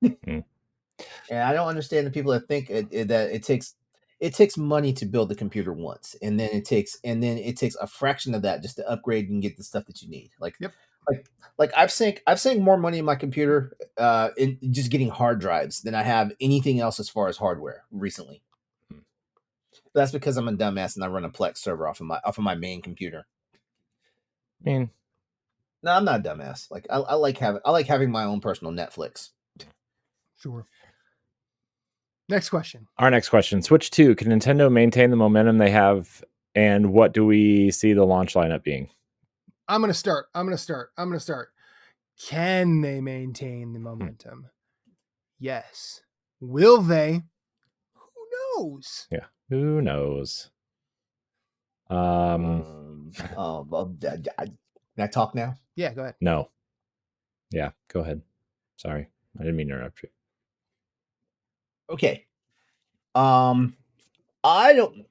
And I don't understand the people that think that it takes money to build the computer once, and then it takes a fraction of that just to upgrade and get the stuff that you need. Like, Yep. like I've sank more money in my computer in just getting hard drives than I have anything else as far as hardware recently. But that's because I'm a dumbass and I run a Plex server off of my main computer. I mean, no, I'm not a dumbass. Like I like having my own personal Netflix. Sure. Next question. Our next question: Switch 2. Can Nintendo maintain the momentum they have, and what do we see the launch lineup being? I'm gonna start. Can they maintain the momentum? Yes. Will they? Who knows? Yeah, who knows? Can I talk now? Yeah, go ahead. No. Yeah, go ahead. Sorry, I didn't mean to interrupt you. Okay. I don't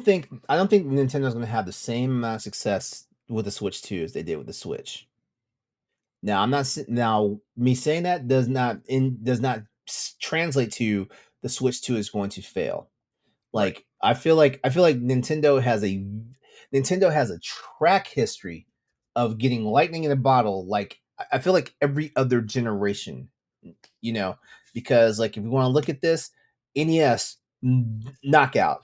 think Nintendo's going to have the same amount of success with the Switch 2 as they did with the Switch. Now, me saying that does not translate to the Switch 2 is going to fail. Like, right. I feel like Nintendo has a track history of getting lightning in a bottle. Like, I feel like every other generation, because like if you want to look at this, NES knockout,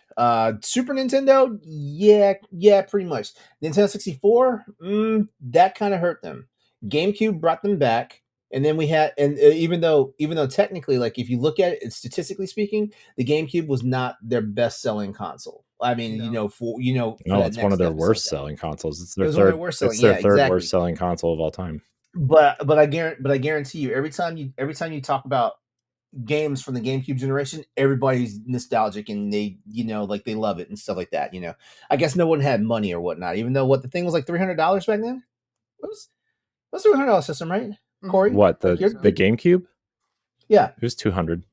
Super Nintendo, yeah, pretty much. Nintendo 64, that kind of hurt them. GameCube brought them back. And then we had, and even though technically, like if you look at it, statistically speaking, the GameCube was not their best selling console. I mean, No. It's one of their worst selling consoles. It's their third worst selling console of all time. But I guarantee you, every time you talk about games from the GameCube generation, everybody's nostalgic and they like they love it and stuff like that. I guess no one had money or whatnot, even though the thing was like $300 back then. It was a $300 system, right? Corey, what the GameCube? Yeah, it was $200.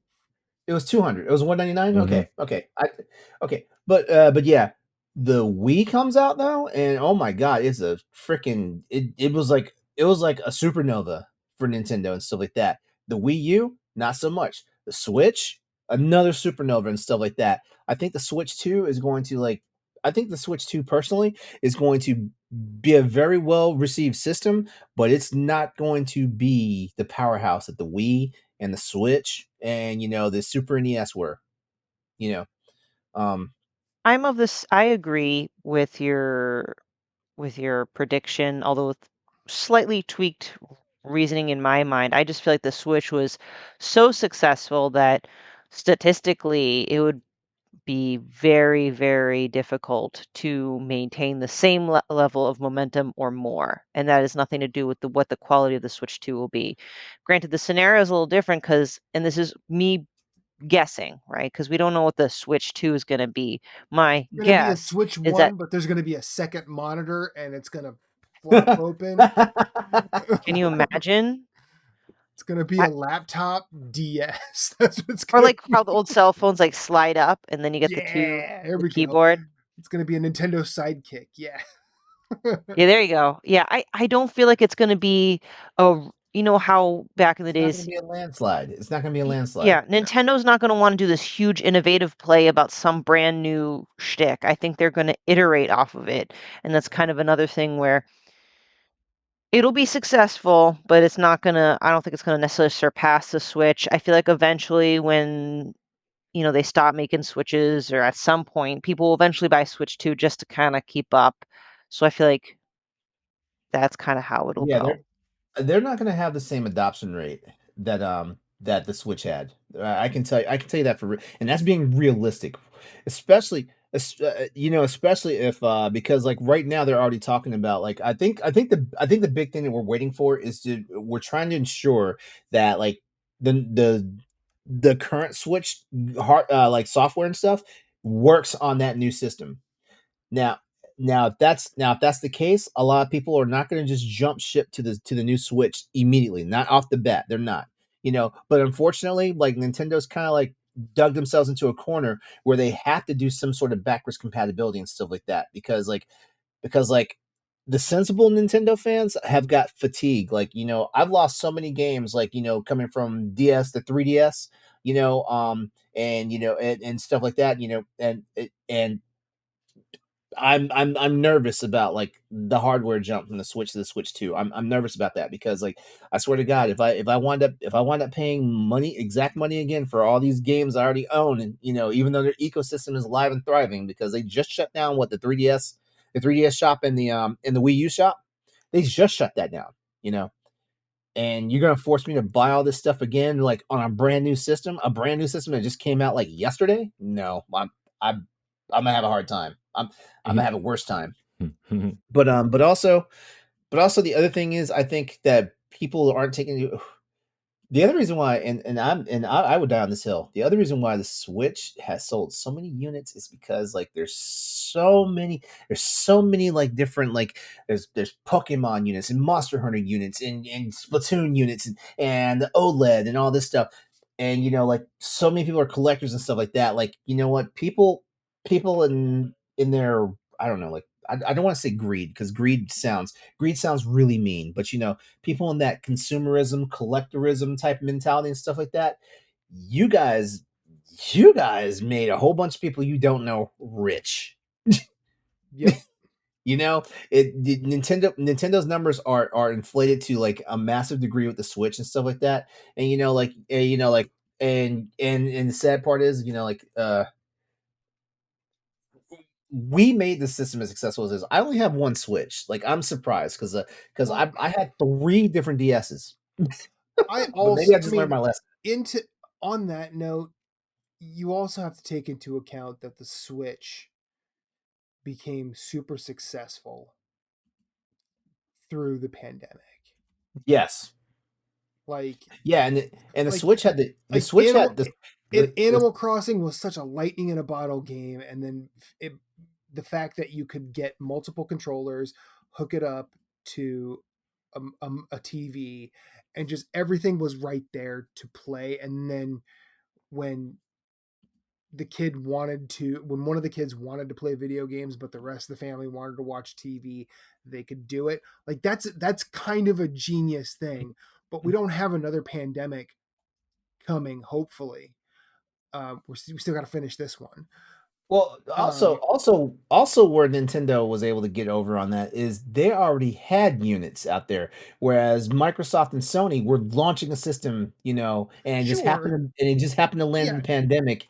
It was $200. It was $199. Mm-hmm. Okay. But yeah, the Wii comes out though, and oh my god, it's a freaking it was like a supernova for Nintendo and stuff like that. The Wii U, not so much. The Switch, another supernova and stuff like that. I think the Switch 2 is going to the Switch 2 personally is going to be a very well received system, but it's not going to be the powerhouse that the Wii and the Switch and the Super NES were. I'm of this. I agree with your prediction, although with slightly tweaked reasoning in my mind. I just feel like the Switch was so successful that statistically it would be very, very difficult to maintain the same level of momentum or more. And that has nothing to do with what the quality of the Switch 2 will be. Granted, the scenario is a little different and this is me guessing, right? Because we don't know what the Switch 2 is going to be. My guess be a Switch is 1, that, but there's going to be a second monitor and it's going to flop open. Can you imagine? It's going to be a laptop DS. That's what's going to be. Or like how the old cell phones like slide up and then you get the keyboard. It's going to be a Nintendo Sidekick. Yeah. Yeah, there you go. Yeah, I don't feel like it's going to be how back in the days. It's not going to be a landslide. It's not going to be a landslide. Yeah, Nintendo's not going to want to do this huge innovative play about some brand new shtick. I think they're going to iterate off of it. And that's kind of another thing where it'll be successful, but I don't think it's going to necessarily surpass the Switch. I feel like eventually when they stop making Switches, or at some point people will eventually buy Switch 2 just to kind of keep up. So I feel like that's kind of how it'll Yeah, go. they're not going to have the same adoption rate that the Switch had. I can tell you that and that's being realistic, especially especially if because like right now they're already talking about like I think the big thing that we're waiting for is we're trying to ensure that like the the current Switch like software and stuff works on that new system. Now, if that's the case, a lot of people are not going to just jump ship to the new Switch immediately, not off the bat. They're not, But unfortunately, like Nintendo's kind of like dug themselves into a corner where they have to do some sort of backwards compatibility and stuff like that because like the sensible Nintendo fans have got fatigue. Like I've lost so many games, like coming from DS to 3DS, and and stuff like that, and I'm nervous about like the hardware jump from the Switch to the Switch 2. I'm nervous about that because like I swear to God, if I wind up paying exact money again for all these games I already own, and even though their ecosystem is live and thriving because they just shut down the 3DS shop and the Wii U shop, they just shut that down, you know. And you're gonna force me to buy all this stuff again, like on a brand new system that just came out like yesterday. No, I'm gonna have a hard time. I'm gonna have a worse time. But also the other thing is I think that people aren't taking the other reason why, I would die on this hill. The other reason why the Switch has sold so many units is because like there's so many like different like there's Pokemon units and Monster Hunter units and Splatoon units and the OLED and all this stuff. And like so many people are collectors and stuff like that. Like what people in their I don't know like I don't want to say greed because greed sounds really mean, but people in that consumerism, collectorism type mentality and stuff like that, you guys, you guys made a whole bunch of people you don't know rich. Yep. Nintendo's numbers are inflated to like a massive degree with the Switch and stuff like that. And and the sad part is, we made the system as successful as it is. I only have one Switch. Like I'm surprised because Well, I had 3 different DSs. I But maybe also, I just learned my lesson. into on that note, you also have to take into account that the Switch became super successful through the pandemic. Yes. Like Yeah, and the like Switch had the like Switch Animal had the Animal Crossing was such a lightning in a bottle game, and then the fact that you could get multiple controllers, hook it up to a TV, and just everything was right there to play. And then when when one of the kids wanted to play video games but the rest of the family wanted to watch TV, they could do it. Like that's kind of a genius thing. But we don't have another pandemic coming, hopefully. We still got to finish this one. Well, also where Nintendo was able to get over on that is they already had units out there, whereas Microsoft and Sony were launching a system, and Sure. it just happened to land in Yeah, the pandemic,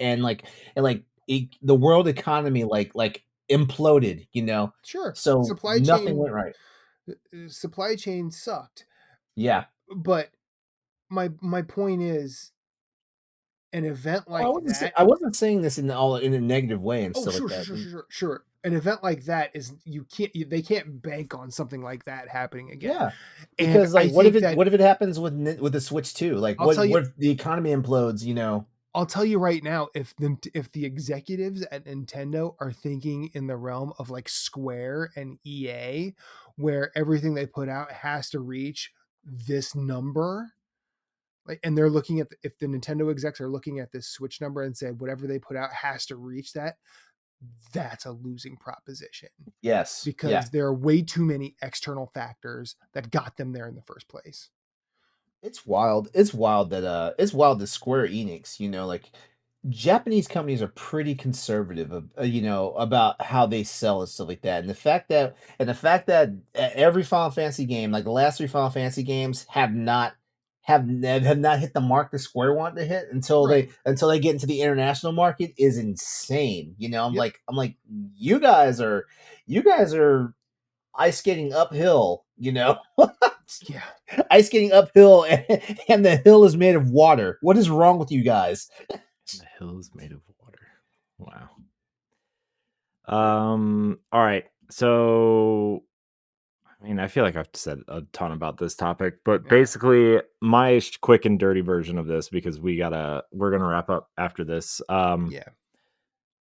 the world economy like imploded, sure. so nothing went right. Supply chain sucked. Yeah. But my point is, an event like that. I wasn't saying this in a negative way and Oh, stuff like sure, that. sure, sure, sure, sure. An event like that is they can't bank on something like that happening again. Yeah, And because I like, think that what if it happens with the Switch too? Like, I'll tell you what if the economy implodes? I'll tell you right now, if the executives at Nintendo are thinking in the realm of like Square and EA, where everything they put out has to reach this number, like, and they're looking at if the Nintendo execs are looking at this Switch number and say whatever they put out has to reach that, that's a losing proposition Yes, yeah, because there are way too many external factors that got them there in the first place. it's wild. It's wild that Square Enix, like Japanese companies are pretty conservative, about how they sell and stuff like that. And the fact that every Final Fantasy game, like the last 3 Final Fantasy games, have not have not hit the mark the Square want to hit until Right. they get into the international market is insane. You know, I'm Yep. like you guys are ice skating uphill, you know. Yeah. Ice skating uphill and the hill is made of water. What is wrong with you guys? The hill is made of water. Wow. All right. So I mean, I feel like I've said a ton about this topic, but Yeah. basically my quick and dirty version of this, because we're gonna wrap up after this. Yeah.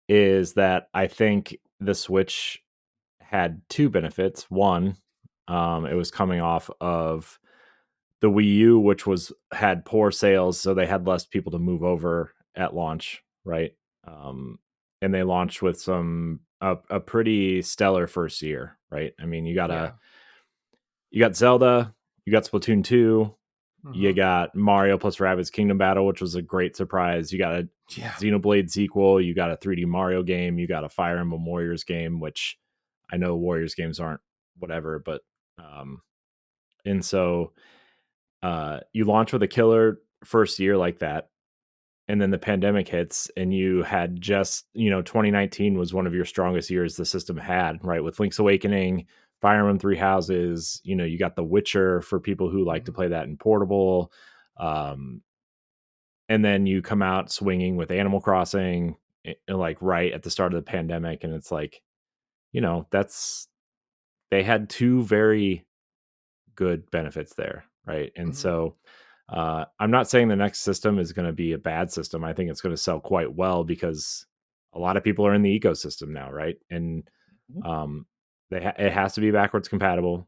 Is that I think the Switch had two benefits. One, it was coming off of the Wii U, which had poor sales, so they had less people to move over at launch, right? And they launched with a pretty stellar first year, right? I mean, you got Zelda, you got Splatoon 2, you got Mario plus Rabbids Kingdom Battle, which was a great surprise. You got a Xenoblade sequel, you got a 3D Mario game, you got a Fire Emblem Warriors game, which I know Warriors games aren't whatever, but and so you launch with a killer first year like that, and then the pandemic hits, and you had 2019 was one of your strongest years the system had, right? With Link's Awakening, Fire Emblem Three Houses, you got The Witcher for people who like to play that in portable. And then you come out swinging with Animal Crossing, like right at the start of the pandemic, and it's like, they had two very good benefits there, right? And so I'm not saying the next system is going to be a bad system. I think it's going to sell quite well because a lot of people are in the ecosystem now, right? And it has to be backwards compatible,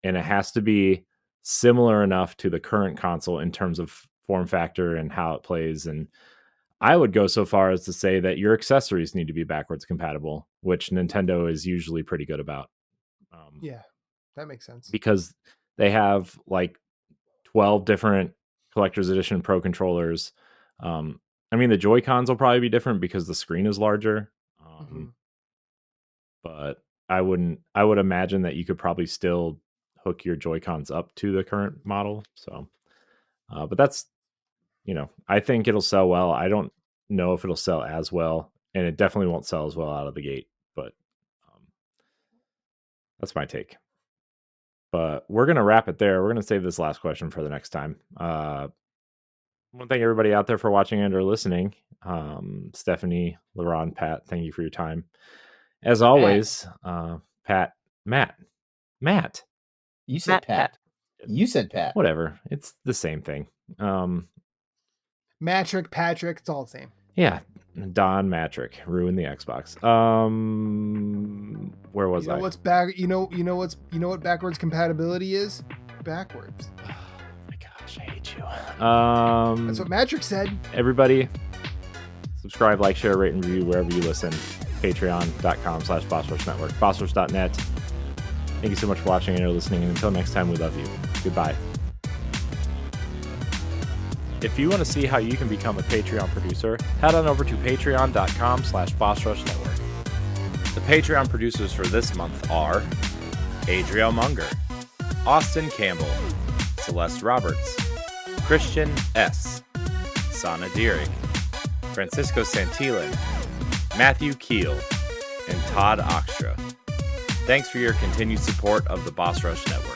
and it has to be similar enough to the current console in terms of form factor and how it plays. And I would go so far as to say that your accessories need to be backwards compatible, which Nintendo is usually pretty good about. Yeah, that makes sense. Because they have like 12 different collector's edition Pro controllers. I mean, the Joy-Cons will probably be different because the screen is larger. But I would imagine that you could probably still hook your Joy-Cons up to the current model. So, but that's, I think it'll sell well. I don't know if it'll sell as well, and it definitely won't sell as well out of the gate, but that's my take. But we're going to wrap it there. We're going to save this last question for the next time. I want to thank everybody out there for watching and or listening. Stephanie, LeRon, Pat, thank you for your time. As always, Matt. You said Pat. You said Pat. Whatever. It's the same thing. Matrick, Patrick, it's all the same. Yeah. Don Matrick ruined the Xbox. Where was I? What's back? You know what backwards compatibility is? Backwards. Oh my gosh, I hate you. That's what Matrick said. Everybody, subscribe, like, share, rate, and review wherever you listen. Patreon.com/BossRushNetwork, BossRush.net. Thank you so much for watching and listening. And until next time, we love you. Goodbye. If you want to see how you can become a Patreon producer, head on over to patreon.com/BossRushNetwork. The Patreon producers for this month are Adriel Munger, Austin Campbell, Celeste Roberts, Christian S., Sana Dierig, Francisco Santillan, Matthew Kiel, and Todd Oxtra. Thanks for your continued support of the Boss Rush Network.